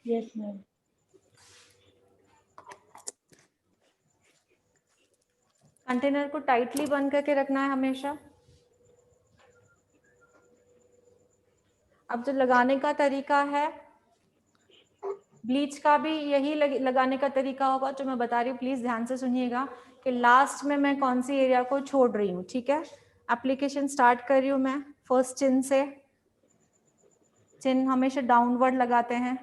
Yes ma'am. कंटेनर को टाइटली बंद करके रखना है हमेशा। अब जो लगाने का तरीका है, ब्लीच का भी यही लगाने का तरीका होगा जो मैं बता रही हूँ। प्लीज ध्यान से सुनिएगा कि लास्ट में मैं कौन सी एरिया को छोड़ रही हूँ, ठीक है? एप्लीकेशन स्टार्ट कर रही हूँ मैं फर्स्ट चिन से। चिन हमेशा डाउनवर्ड लगाते हैं।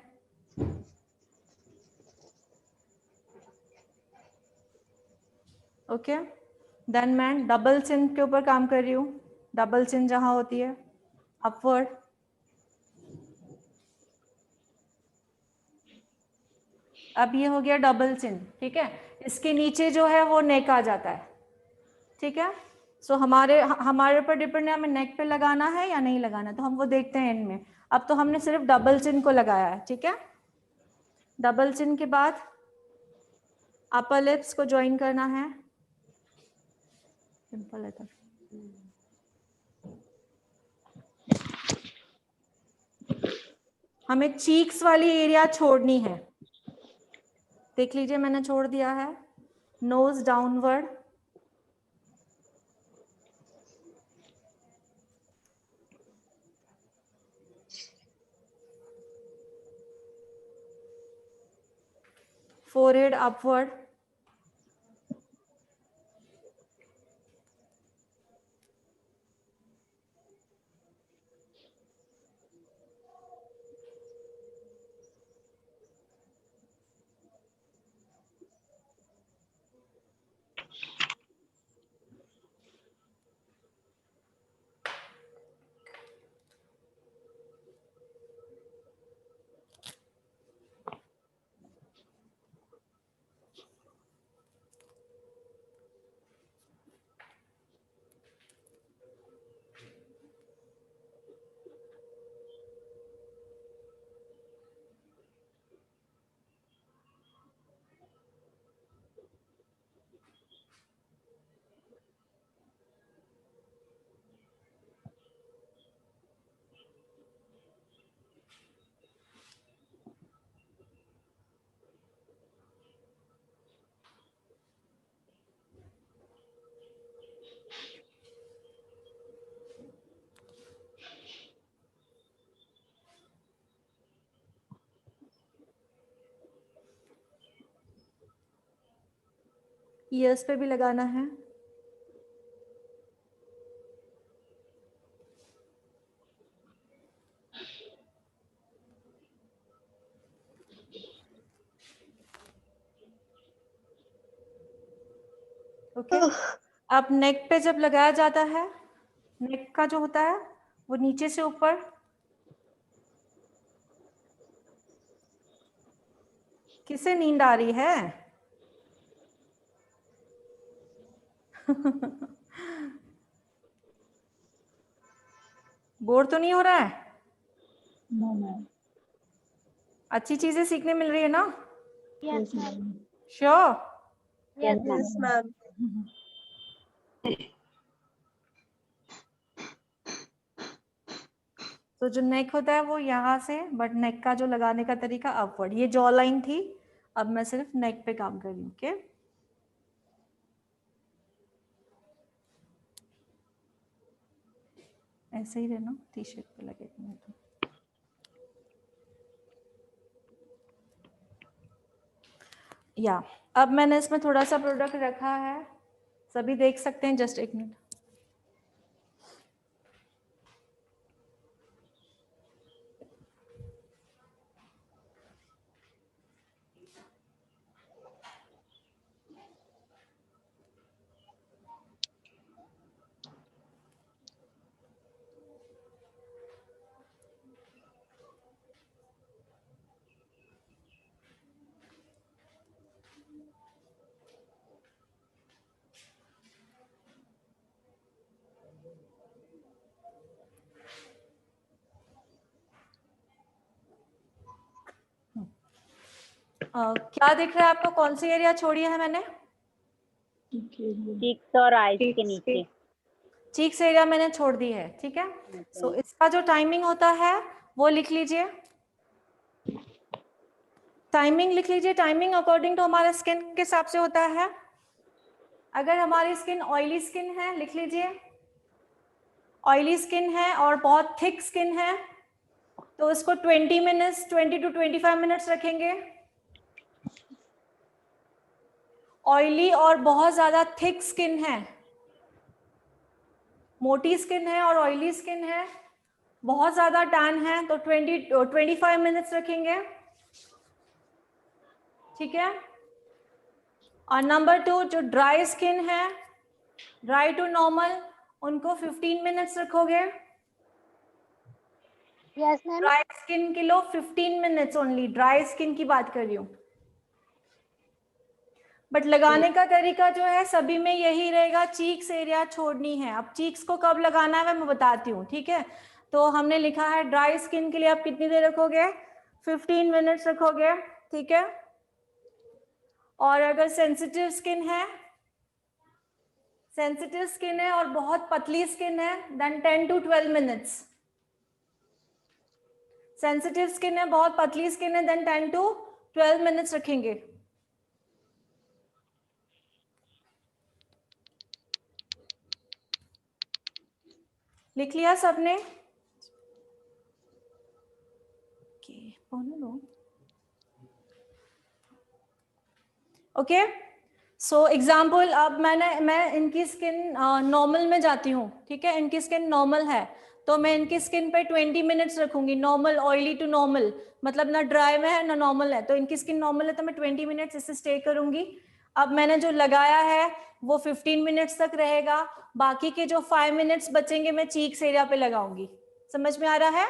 ओके, देन मैं डबल चिन के ऊपर काम कर रही हूँ। डबल चिन जहां होती है अपवर्ड, अब ये हो गया डबल चिन, ठीक है? इसके नीचे जो है वो नेक आ जाता है, ठीक है? सो हमारे ऊपर डिपेंड है हमें नेक पे लगाना है या नहीं लगाना, तो हम वो देखते हैं एंड में। अब तो हमने सिर्फ डबल चिन को लगाया है, ठीक है? डबल चिन के बाद अपर लिप्स को ज्वाइन करना है। सिंपल है तो। हमें चीक्स वाली एरिया छोड़नी है, देख लीजिए मैंने छोड़ दिया है। Nose downward, forehead upward, ears पे भी लगाना है। ओके, अब नेक पे जब लगाया जाता है, नेक का जो होता है वो नीचे से ऊपर, किसे नींद आ रही है? बोर तो नहीं हो रहा है? No ma'am. अच्छी चीजें सीखने मिल रही है ना? Yes ma'am. Sure? Yes ma'am. तो जो नेक होता है वो यहाँ से, बट नेक का जो लगाने का तरीका अपवर्ड। ये जॉ लाइन थी, अब मैं सिर्फ नेक पे काम कर रही हूँ। ओके, ऐसे ही रहना, टी शर्ट पे लगे तो। या अब मैंने इसमें थोड़ा सा प्रोडक्ट रखा है, सभी देख सकते हैं। जस्ट एक मिनट। क्या दिख रहा है आपको? कौन सी एरिया छोड़ी है मैंने? चीक्स और आईज के नीचे। चीक्स एरिया मैंने छोड़ दी है, ठीक है। सो इसका जो टाइमिंग होता है वो लिख लीजिए। टाइमिंग लिख लीजिए। टाइमिंग अकॉर्डिंग टू हमारे स्किन के हिसाब से होता है। अगर हमारी स्किन ऑयली स्किन है, लिख लीजिए, ऑयली स्किन है और बहुत थिक स्किन है तो इसको 20 मिनट्स 20 to 25 मिनट्स रखेंगे। ऑयली और बहुत ज्यादा थिक स्किन है, मोटी स्किन है और ऑयली स्किन है, बहुत ज्यादा टैन है तो 25 मिनट्स रखेंगे, ठीक है। और नंबर 2 जो ड्राई स्किन है, ड्राई टू नॉर्मल, उनको 15 मिनट्स रखोगे। Yes ma'am. ड्राई स्किन के लो 15 मिनट्स ओनली, ड्राई स्किन की बात कर रही हूँ। बट लगाने का तरीका जो है सभी में यही रहेगा, चीक्स एरिया छोड़नी है। अब चीक्स को कब लगाना है मैं बताती हूँ, ठीक है। तो हमने लिखा है ड्राई स्किन के लिए आप कितनी देर रखोगे? 15 मिनट्स रखोगे, ठीक है। और अगर सेंसिटिव स्किन है, सेंसिटिव स्किन है और बहुत पतली स्किन है, then 10 to 12 minutes. Sensitive skin है, बहुत पतली स्किन है, देन 10 to 12 मिनट्स रखेंगे। लिख लिया सबने? ओके। सो एग्जाम्पल, अब मैं इनकी स्किन नॉर्मल में जाती हूँ, ठीक है। इनकी स्किन नॉर्मल है तो मैं इनकी स्किन पे 20 मिनट्स रखूंगी। नॉर्मल, ऑयली टू नॉर्मल, मतलब ना ड्राई में है ना नॉर्मल है, तो इनकी स्किन नॉर्मल है तो मैं 20 मिनट्स इससे स्टे करूंगी। अब मैंने जो लगाया है वो 15 मिनट्स तक रहेगा, बाकी के जो 5 मिनट्स बचेंगे मैं चीक्स एरिया पे लगाऊंगी। समझ में आ रहा है?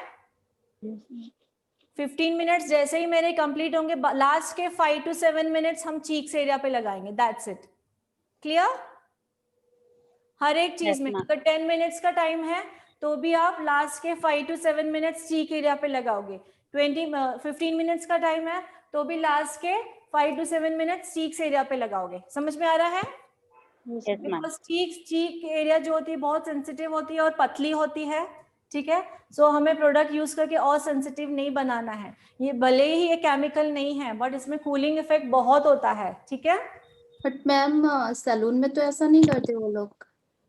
15 मिनट्स जैसे ही मेरे कंप्लीट होंगे, लास्ट के 5 to 7 मिनट्स हम चीक्स एरिया पे लगाएंगे। That's it. क्लियर? हर एक चीज में अगर 10 मिनट्स का टाइम है तो भी आप लास्ट के 5 to 7 मिनट्स चीक एरिया पे लगाओगे। 15 मिनट्स का टाइम है तो भी लास्ट के 5 to 7 मिनट्स चीक्स एरिया पे लगाओगे। समझ में आ रहा है? बिकॉज चीक एरिया जो होती है बहुत सेंसिटिव होती है और पतली होती है, ठीक है। सो हमें प्रोडक्ट यूज करके और सेंसिटिव नहीं बनाना है। ये भले ही ये केमिकल नहीं है बट इसमें कूलिंग इफेक्ट बहुत होता है, ठीक है। बट मैम सैलून में तो ऐसा नहीं करते वो लोग।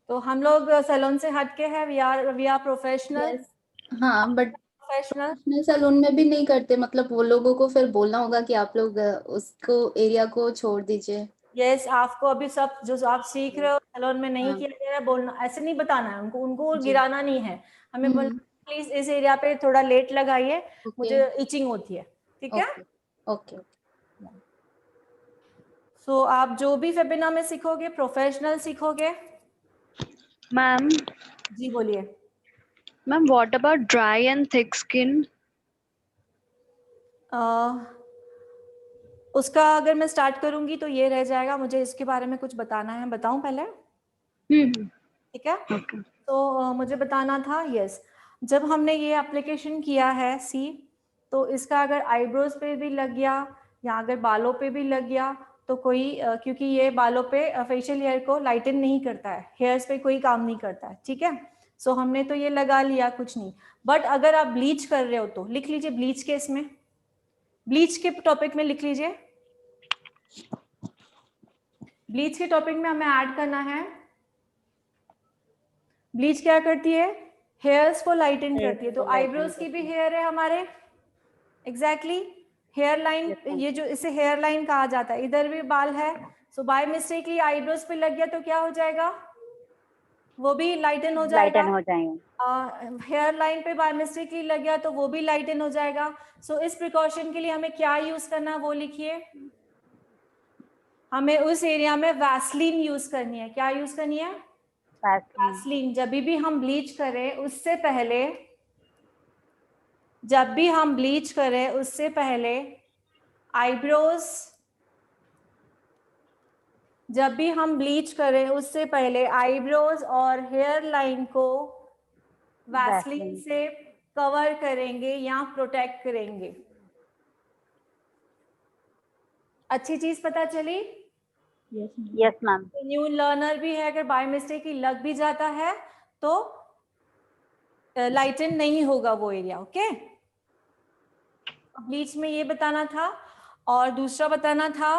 तो हम लोग सैलून से हटके हैं, वी आर प्रोफेशनल। हाँ बट प्रोफेशनल सैलून में भी नहीं करते, मतलब वो लोगों को फिर बोलना होगा कि आप लोग उसको एरिया को छोड़ दीजिए। यस, आपको अभी सब जो आप सीख रहे हो सैलून में नहीं किया जा रहा है, बोलना ऐसे नहीं बताना है उनको, उनको गिराना नहीं है। हमें बोलना प्लीज इस एरिया पे थोड़ा लेट लगाइए, मुझे इचिंग होती है, ठीक है। ओके। सो आप जो भी वेबिनार में सीखोगे प्रोफेशनल सीखोगे। मैम जी बोलिए। Ma'am what about dry and thick skin? उसका अगर मैं स्टार्ट करूंगी तो ये रह जाएगा, मुझे इसके बारे में कुछ बताना है। बताऊं पहले? ठीक है। तो मुझे बताना था, यस, जब हमने ये एप्लीकेशन किया है सी, तो इसका अगर आईब्रोज पे भी लग गया या अगर बालों पे भी लग गया तो कोई क्योंकि ये बालों पे फेशियल हेयर को लाइटन नहीं करता है, हेयर्स पे कोई काम नहीं करता है, ठीक है। सो हमने तो ये लगा लिया, कुछ नहीं। बट अगर आप ब्लीच कर रहे हो तो लिख लीजिए ब्लीच के, इसमें ब्लीच के टॉपिक में लिख लीजिए। ब्लीच के टॉपिक में हमें ऐड करना है, ब्लीच क्या करती है? हेयर्स को लाइटन करती है। तो आईब्रोज की भी हेयर है हमारे, एग्जैक्टली हेयर लाइन, ये जो इसे हेयर लाइन कहा जाता है, इधर भी बाल है। सो बाय मिस्टेकली आईब्रोज पे लग गया तो क्या हो जाएगा? वो भी लाइटन हो जाएगा। लाइटन हो जाएंगे। हेयर लाइन पे बाय मिस्टेकली लग गया तो वो भी लाइटन हो जाएगा। सो इस प्रिकॉशन के लिए हमें क्या यूज करना है वो लिखिए। हमें उस एरिया में वैसलीन यूज करनी है। क्या यूज करनी है? वैसलीन। जब भी हम ब्लीच करें उससे पहले, जब भी हम ब्लीच करें उससे पहले आईब्रोज, जब भी हम ब्लीच करें उससे पहले आईब्रोज और हेयर लाइन को वैसलीन से कवर करेंगे या प्रोटेक्ट करेंगे। अच्छी चीज पता चली? Yes ma'am. न्यू लर्नर भी है, अगर बाय मिस्टेक ही लग भी जाता है तो लाइटन नहीं होगा वो एरिया। ओके, ब्लीच में ये बताना था। और दूसरा बताना था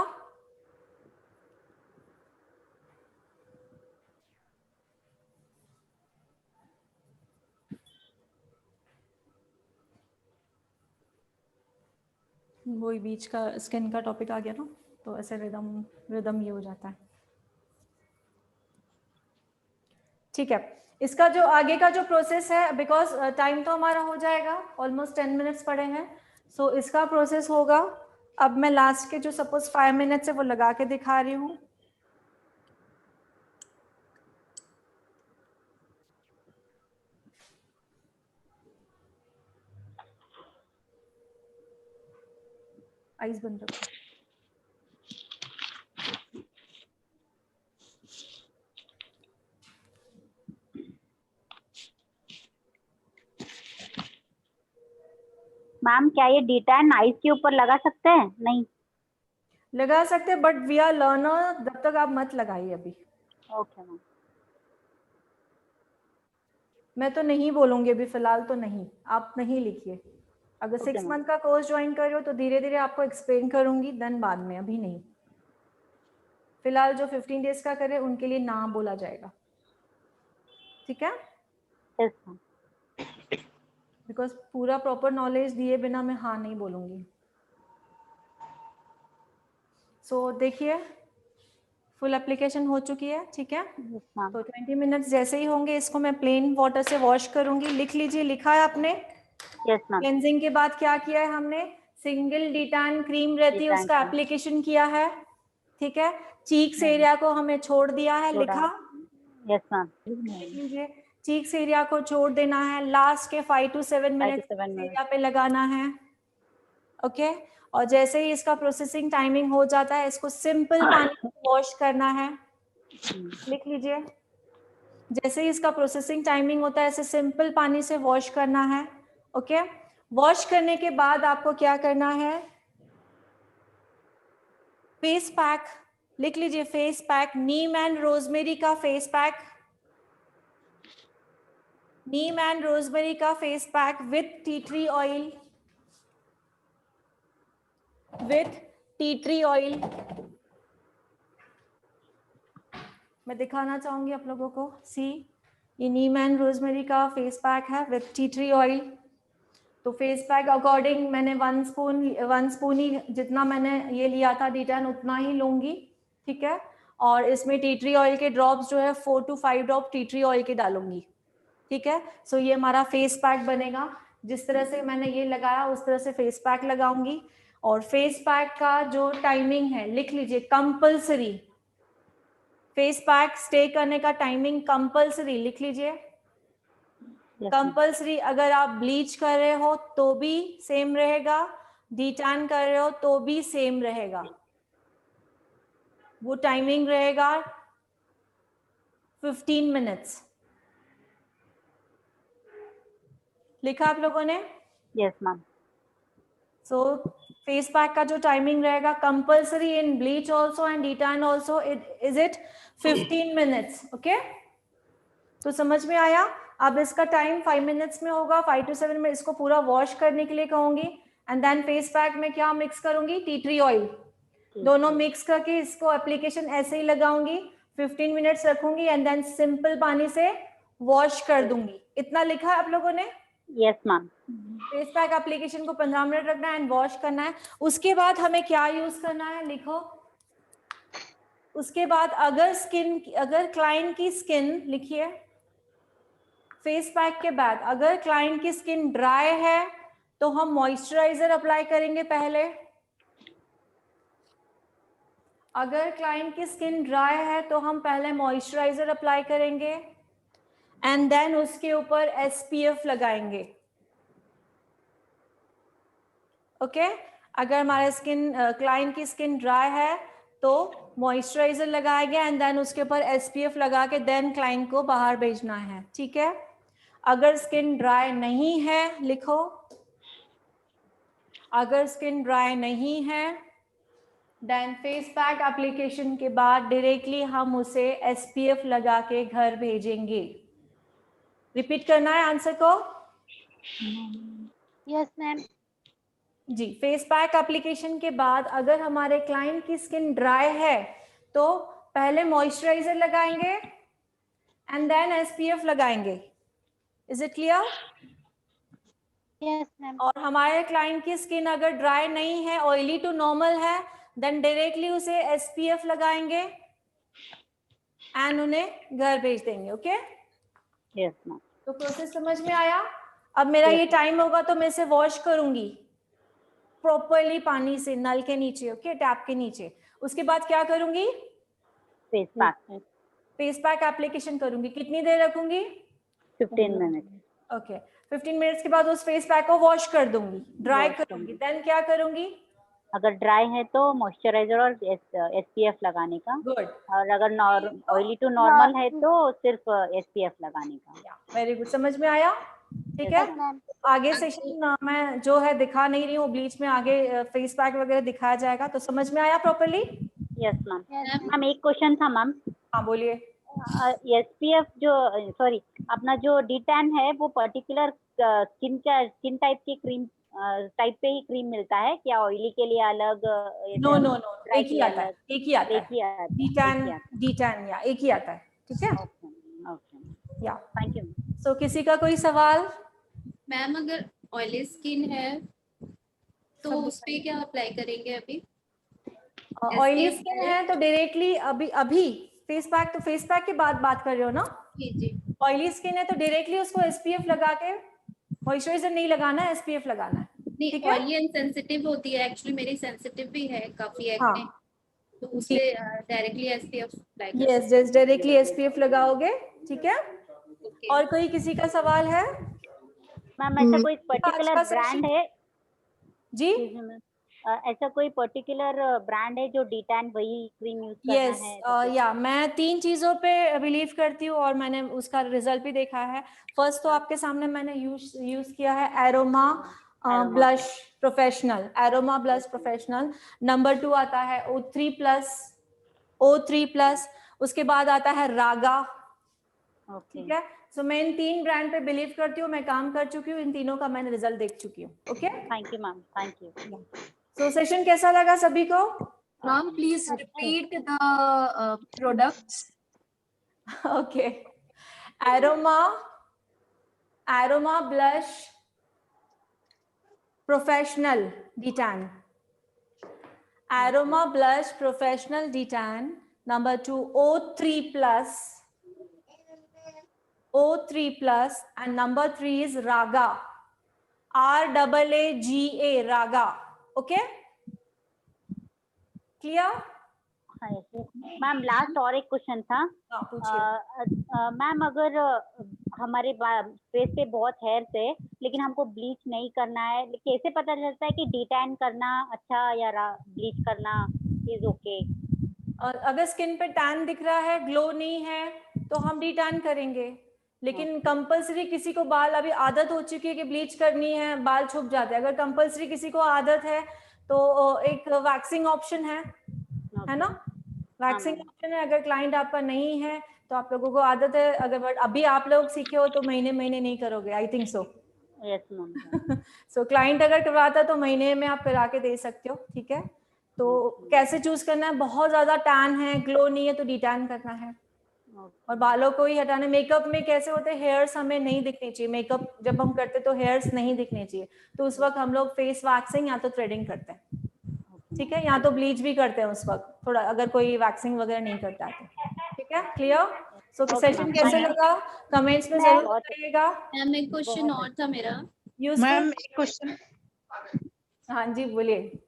वही बीच का स्किन का टॉपिक आ गया ना, तो ऐसे रिदम ये हो जाता है। ठीक है, इसका जो आगे का जो प्रोसेस है, बिकॉज टाइम तो हमारा हो जाएगा, ऑलमोस्ट 10 मिनट्स पड़े हैं, सो इसका प्रोसेस होगा। अब मैं लास्ट के जो सपोज 5 मिनट्स है वो लगा के दिखा रही हूँ। आइज बंद रखो। मैम क्या ये D-tan आइज के ऊपर लगा सकते हैं? नहीं लगा सकते हैं, बट वी आर लर्नर, जब तक आप मत लगाइए अभी। Okay ma'am. मैं तो नहीं बोलूंगी अभी, फिलहाल तो नहीं, आप नहीं लिखिए। अगर 6 मंथ का कोर्स ज्वाइन कर रहे हो तो धीरे धीरे आपको एक्सप्लेन करूंगी, देन बाद में, अभी नहीं। फिलहाल जो 15 डेज का करे उनके लिए ना बोला जाएगा, ठीक है? Yes ma'am. बिकॉज पूरा प्रॉपर नॉलेज दिए बिना मैं हाँ नहीं बोलूंगी। सो देखिए फुल एप्लीकेशन हो चुकी है, ठीक है? तो 20 मिनट्स जैसे ही होंगे इसको मैं प्लेन वाटर से वॉश करूंगी। लिख लीजिए, लिखा है आपने? Yes ma'am. क्लेंजिंग के बाद क्या किया है हमने? सिंगल D-tan क्रीम रहती है उसका एप्लीकेशन किया है, ठीक है? चीक्स एरिया को हमें छोड़ दिया है, लिखा? Yes ma'am. लिख लीजिए, चीक्स एरिया को छोड़ देना है, लास्ट के 5 to 7 मिनट एरिया पे लगाना है। ओके, और जैसे ही इसका प्रोसेसिंग टाइमिंग हो जाता है इसको सिंपल पानी से वॉश करना है। लिख लीजिए, जैसे ही इसका प्रोसेसिंग टाइमिंग होता है ऐसे सिंपल पानी से वॉश करना है। ओके, वॉश करने के बाद आपको क्या करना है? फेस पैक, लिख लीजिए, face pack, neem and rosemary का face pack, neem and rosemary का face pack with tea tree oil, with tea tree oil. मैं दिखाना चाहूंगी आप लोगों को, सी ये नीम एंड रोजमेरी का फेस पैक है विथ टी ट्री ऑयल। तो फेस पैक अकॉर्डिंग मैंने 1 स्पून ही, जितना मैंने ये लिया था D-tan उतना ही लूंगी, ठीक है? और इसमें टी ट्री ऑयल के ड्रॉप्स जो है 4 to 5 drop T tree oil के डालूंगी, ठीक है? सो ये हमारा फेस पैक बनेगा। जिस तरह से मैंने ये लगाया उस तरह से फेस पैक लगाऊंगी। और फेस पैक का जो टाइमिंग है लिख लीजिए, कंपल्सरी। फेस पैक स्टे करने का टाइमिंग कंपल्सरी, लिख लीजिए, कंपल्सरी। अगर आप ब्लीच कर रहे हो तो भी सेम रहेगा, D-tan कर रहे हो तो भी सेम रहेगा, वो टाइमिंग रहेगा 15 मिनट्स। लिखा आप लोगों ने? Yes ma'am. सो फेस पैक का जो टाइमिंग रहेगा compulsory in bleach also and D-tan also, is it 15 minutes. Okay, तो समझ में आया? अब इसका टाइम 5 मिनट्स में होगा, 5 to 7 में इसको पूरा वॉश करने के लिए कहूंगी। एंड देन फेस पैक में क्या मिक्स करूंगी? टी ट्री ऑयल, दोनों मिक्स करके इसको एप्लीकेशन ऐसे ही लगाऊंगी, 15 मिनट्स रखूंगी एंड देन सिंपल पानी से वॉश कर दूंगी। इतना लिखा है आप लोगों ने? Yes ma'am. Face pack application को 15 मिनट रखना है एंड वॉश करना है। उसके बाद हमें क्या यूज करना है? लिखो। उसके बाद अगर क्लाइंट की स्किन, लिखिए, फेस पैक के बाद अगर क्लाइंट की स्किन ड्राई है तो हम मॉइस्चराइजर अप्लाई करेंगे पहले। अगर क्लाइंट की स्किन ड्राई है तो हम पहले मॉइस्चराइजर अप्लाई करेंगे एंड देन उसके ऊपर SPF लगाएंगे। ओके, अगर हमारा क्लाइंट की स्किन ड्राई है तो मॉइस्चराइजर लगाएंगे एंड देन उसके ऊपर SPF लगा के देन क्लाइंट को बाहर भेजना है, ठीक है? अगर स्किन ड्राई नहीं है, लिखो, अगर स्किन ड्राई नहीं है देन फेस पैक एप्लीकेशन के बाद डायरेक्टली हम उसे SPF लगा के घर भेजेंगे। रिपीट करना है आंसर को? Yes ma'am. जी, फेस पैक एप्लीकेशन के बाद अगर हमारे क्लाइंट की स्किन ड्राई है तो पहले मॉइस्चराइजर लगाएंगे एंड देन SPF लगाएंगे। Is it clear? Yes ma'am. और हमारे क्लाइंट की स्किन अगर ड्राई नहीं है, ऑयली टू नॉर्मल है, देन डायरेक्टली उसे SPF लगाएंगे एंड उन्हें घर भेज देंगे। ओके? Yes ma'am. तो प्रोसेस समझ में आया? अब मेरा ये टाइम होगा तो मैं इसे वॉश करूंगी प्रॉपरली पानी से, नल के नीचे, ओके, टैप के नीचे। उसके बाद क्या करूंगी? फेस पैक एप्लीकेशन करूंगी। कितनी देर रखूंगी? 15 मिनट। ओके, 15 मिनट्स के बाद उस फेस पैक को वॉश कर दूंगी, ड्राई करूंगी। देन क्या करूंगी? अगर ड्राई है तो मॉइस्चराइजर और SPF लगाने का। गुड। और अगर ऑयली टू नॉर्मल है तो सिर्फ SPF लगाने का। वेरी गुड, समझ में आया? ठीक है। आगे सेशन मैं जो है दिखा नहीं रही हूँ, ब्लीच में आगे फेस पैक वगैरह दिखाया जाएगा। तो समझ में आया प्रॉपर्ली? Yes ma'am. मैम एक क्वेश्चन था मैम। हाँ बोलिए। SPF जो सॉरी अपना जो D10 है वो पर्टिकुलर स्किन टाइप की क्रीम टाइप पे ही क्रीम मिलता है क्या? ऑयली के लिए अलग? नो नो नो, एक ही आता है, एक ही आता है। D10 या एक ही आता है। ठीक है? ओके या थैंक यू। सो किसी का कोई सवाल? मैम अगर ऑयली स्किन है तो उस पे क्या अप्लाई करेंगे? अभी ऑयली स्किन है तो डायरेक्टली अभी फेस पैक, तो फेस पैक के बाद बात कर रहे हो ना? जी। ऑयली स्किन है तो डायरेक्टली उसको SPF लगा के, मॉइस्चराइजर नहीं लगाना है, SPF लगाना है। नहीं, ऑयली एंड सेंसिटिव होती है, एक्चुअली मेरी सेंसिटिव भी है काफी एक्ने। हाँ। तो उससे डायरेक्टली SPF अप्लाई कर। यस, जस्ट डायरेक्टली SPF लगाओगे। ठीक है? और कोई किसी का सवाल है? मैम ऐसा कोई पर्टिकुलर ब्रांड है? जी, ऐसा कोई पर्टिकुलर ब्रांड है जो D10 वही क्रीम यूज करना यस है? या मैं 3 चीजों पे बिलीव करती हूँ और मैंने उसका रिजल्ट भी देखा है। फर्स्ट तो आपके सामने मैंने यूज किया है aroma blush professional, aroma blush professional. Number 2 आता है O3+, उसके बाद आता है रागा। ठीक है? सो मैं इन 3 ब्रांड पे बिलीव करती हूँ, मैं काम कर चुकी हूँ, इन तीनों का मैंने रिजल्ट देख चुकी हूँ। Okay, thank you ma'am, thank you. So session कैसा लगा सभी को? Ma'am please repeat the products. Okay, aroma blush professional D10, aroma blush professional D10। Number 2 O3+, and number 3 is Raga, RAAGA, Raga. Okay, clear? Ma'am last और एक question था। Ma'am अगर हमारे face पे बहुत हेयर्स है लेकिन हमको ब्लीच नहीं करना है, कैसे पता चलता है कि D10 करना अच्छा या ब्लीच करना इज ओके? और अगर स्किन पे टैन दिख रहा है, ग्लो नहीं है, तो हम D10 करेंगे। लेकिन कंपलसरी किसी को बाल अभी आदत हो चुकी है कि ब्लीच करनी है, बाल छुप जाते हैं, अगर कंपलसरी किसी को आदत है तो एक वैक्सिंग ऑप्शन है ना? वैक्सिंग ऑप्शन है। अगर क्लाइंट आपका नहीं है तो आप लोगों को आदत है, अगर अभी आप लोग सीखे हो तो महीने नहीं करोगे, I think so. Yes ma'am. So client अगर करवाता है तो महीने में आप करा के दे सकते हो। ठीक है? तो कैसे चूज करना है? बहुत ज्यादा टैन है, ग्लो नहीं है तो D10 करना है। और बालों को ही हटाना। मेकअप में कैसे होते हैं, हेयर्स हमें नहीं दिखनी चाहिए। मेकअप जब हम करते तो हेयर्स नहीं दिखने चाहिए, तो उस वक्त हम लोग फेस वैक्सिंग या तो थ्रेडिंग करते हैं। ठीक है? या तो ब्लीच भी करते हैं उस वक्त थोड़ा, अगर कोई वैक्सिंग वगैरह नहीं करता है तो। ठीक है? क्लियर? सो सेशन कैसे लगा कमेंट्स में जरूर बताइएगा। मैम एक क्वेश्चन और था मेरा। मैम एक क्वेश्चन। हाँ जी बोलिए।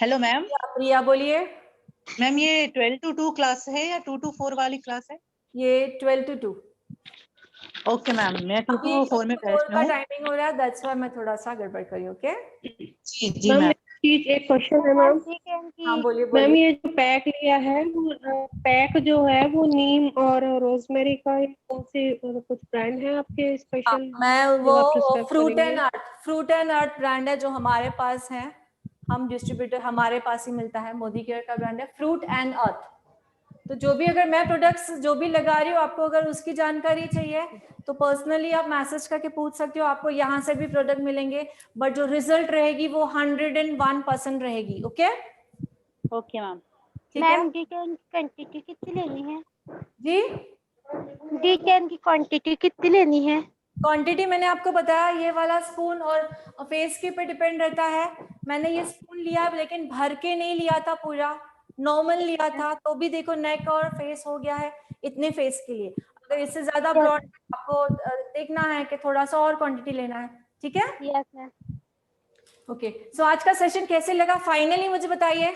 Hello ma'am. प्रिया बोलिए। मैम ये 12 to 2 क्लास है या 2 to 4 वाली क्लास है? ये 12 to 2। ओके मैम, मैं 2 to 4 में बैच में हूँ। टाइमिंग हो रहा है, दैट्स व्हाई मैं थोड़ा सा गड़बड़ करी। ओके जी मैम। एक क्वेश्चन है मैम। हाँ बोलिए। मैम ये जो पैक लिया है, वो पैक जो है वो नीम और रोजमेरी का, कौन सी कुछ ब्रांड है आपके स्पेशल? मैं वो फ्रूट एंड अर्थ ब्रांड है जो हमारे पास है। हम डिस्ट्रीब्यूटर हमारे पास ही मिलता है, मोदी केयर का ब्रांड है, फ्रूट एंड अर्थ। तो जो भी अगर मैं प्रोडक्ट्स जो भी लगा रही हूँ, आपको अगर उसकी जानकारी चाहिए तो पर्सनली आप मैसेज करके पूछ सकते हो, आपको यहाँ से भी प्रोडक्ट मिलेंगे, बट जो रिजल्ट रहेगी वो 101% रहेगी। Okay okay ma'am. मैम डी10 की क्वांटिटी कितनी लेनी है जी? डी10 की क्वांटिटी कितनी लेनी है? क्वांटिटी मैंने आपको बताया, ये वाला स्पून और फेस के पे डिपेंड रहता है। मैंने ये स्पून लिया लेकिन भर के नहीं लिया था, पूरा नॉर्मल लिया था, तो भी देखो नेक और फेस हो गया है इतने फेस के लिए। अगर इससे ज्यादा ब्रॉड आपको देखना है कि थोड़ा सा और क्वांटिटी लेना है, ठीक है? Yes ma'am. ओके, सो आज का सेशन कैसे लगा फाइनली मुझे बताइए।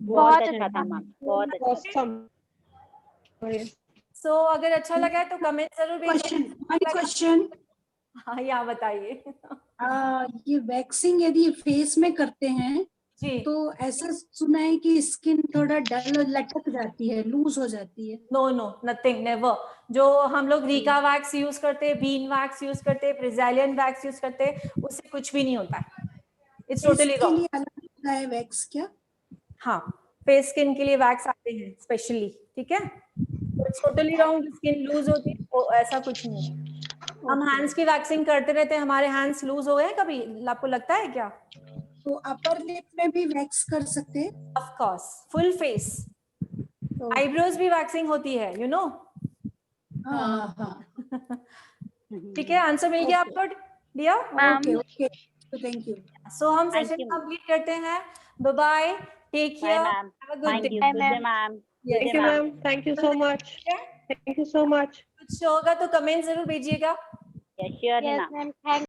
बहुत अच्छा था मैम, बहुत अच्छा। सो अगर अच्छा लगा है तो कमेंट जरूर क्वेश्चन। हाँ, या बताइए। ये वैक्सिंग यदि फेस में करते हैं जी, तो ऐसा सुना है कि स्किन थोड़ा डल और लटक जाती है, लूज हो जाती है। No no, nothing, never. जो हम लोग रीका वैक्स यूज करते हैं, बीन वैक्स यूज करते हैं, ब्राजीलियन वैक्स यूज करते हैं, उससे कुछ भी नहीं होता है। इट्स टोटली इसके रॉन्ग। लिए अलग होता है वैक्स क्या? हाँ, फेस स्किन के लिए वैक्स आते हैं स्पेशली, ठीक है? It's totally wrong. Skin loose होती है, तो ऐसा कुछ नहीं है। हम हैंड्स की वैक्सिंग करते रहते हैं, हमारे हैंड्स लूज हो गए कभी, आपको लगता है क्या? तो अपर लिप में भी वैक्स कर सकते हैं? Of course, full face, eyebrows भी वैक्सिंग होती है, यू नो। हाँ हाँ। ठीक है, आंसर मिल गया आपको dear? Okay okay, thank you. So हम सेशन कंप्लीट करते हैं। Bye bye, take care, have a good day ma'am. Thank you ma'am, thank you so much, thank you so much. कुछ होगा तो कमेंट जरूर भेजिएगा। Sure ma'am.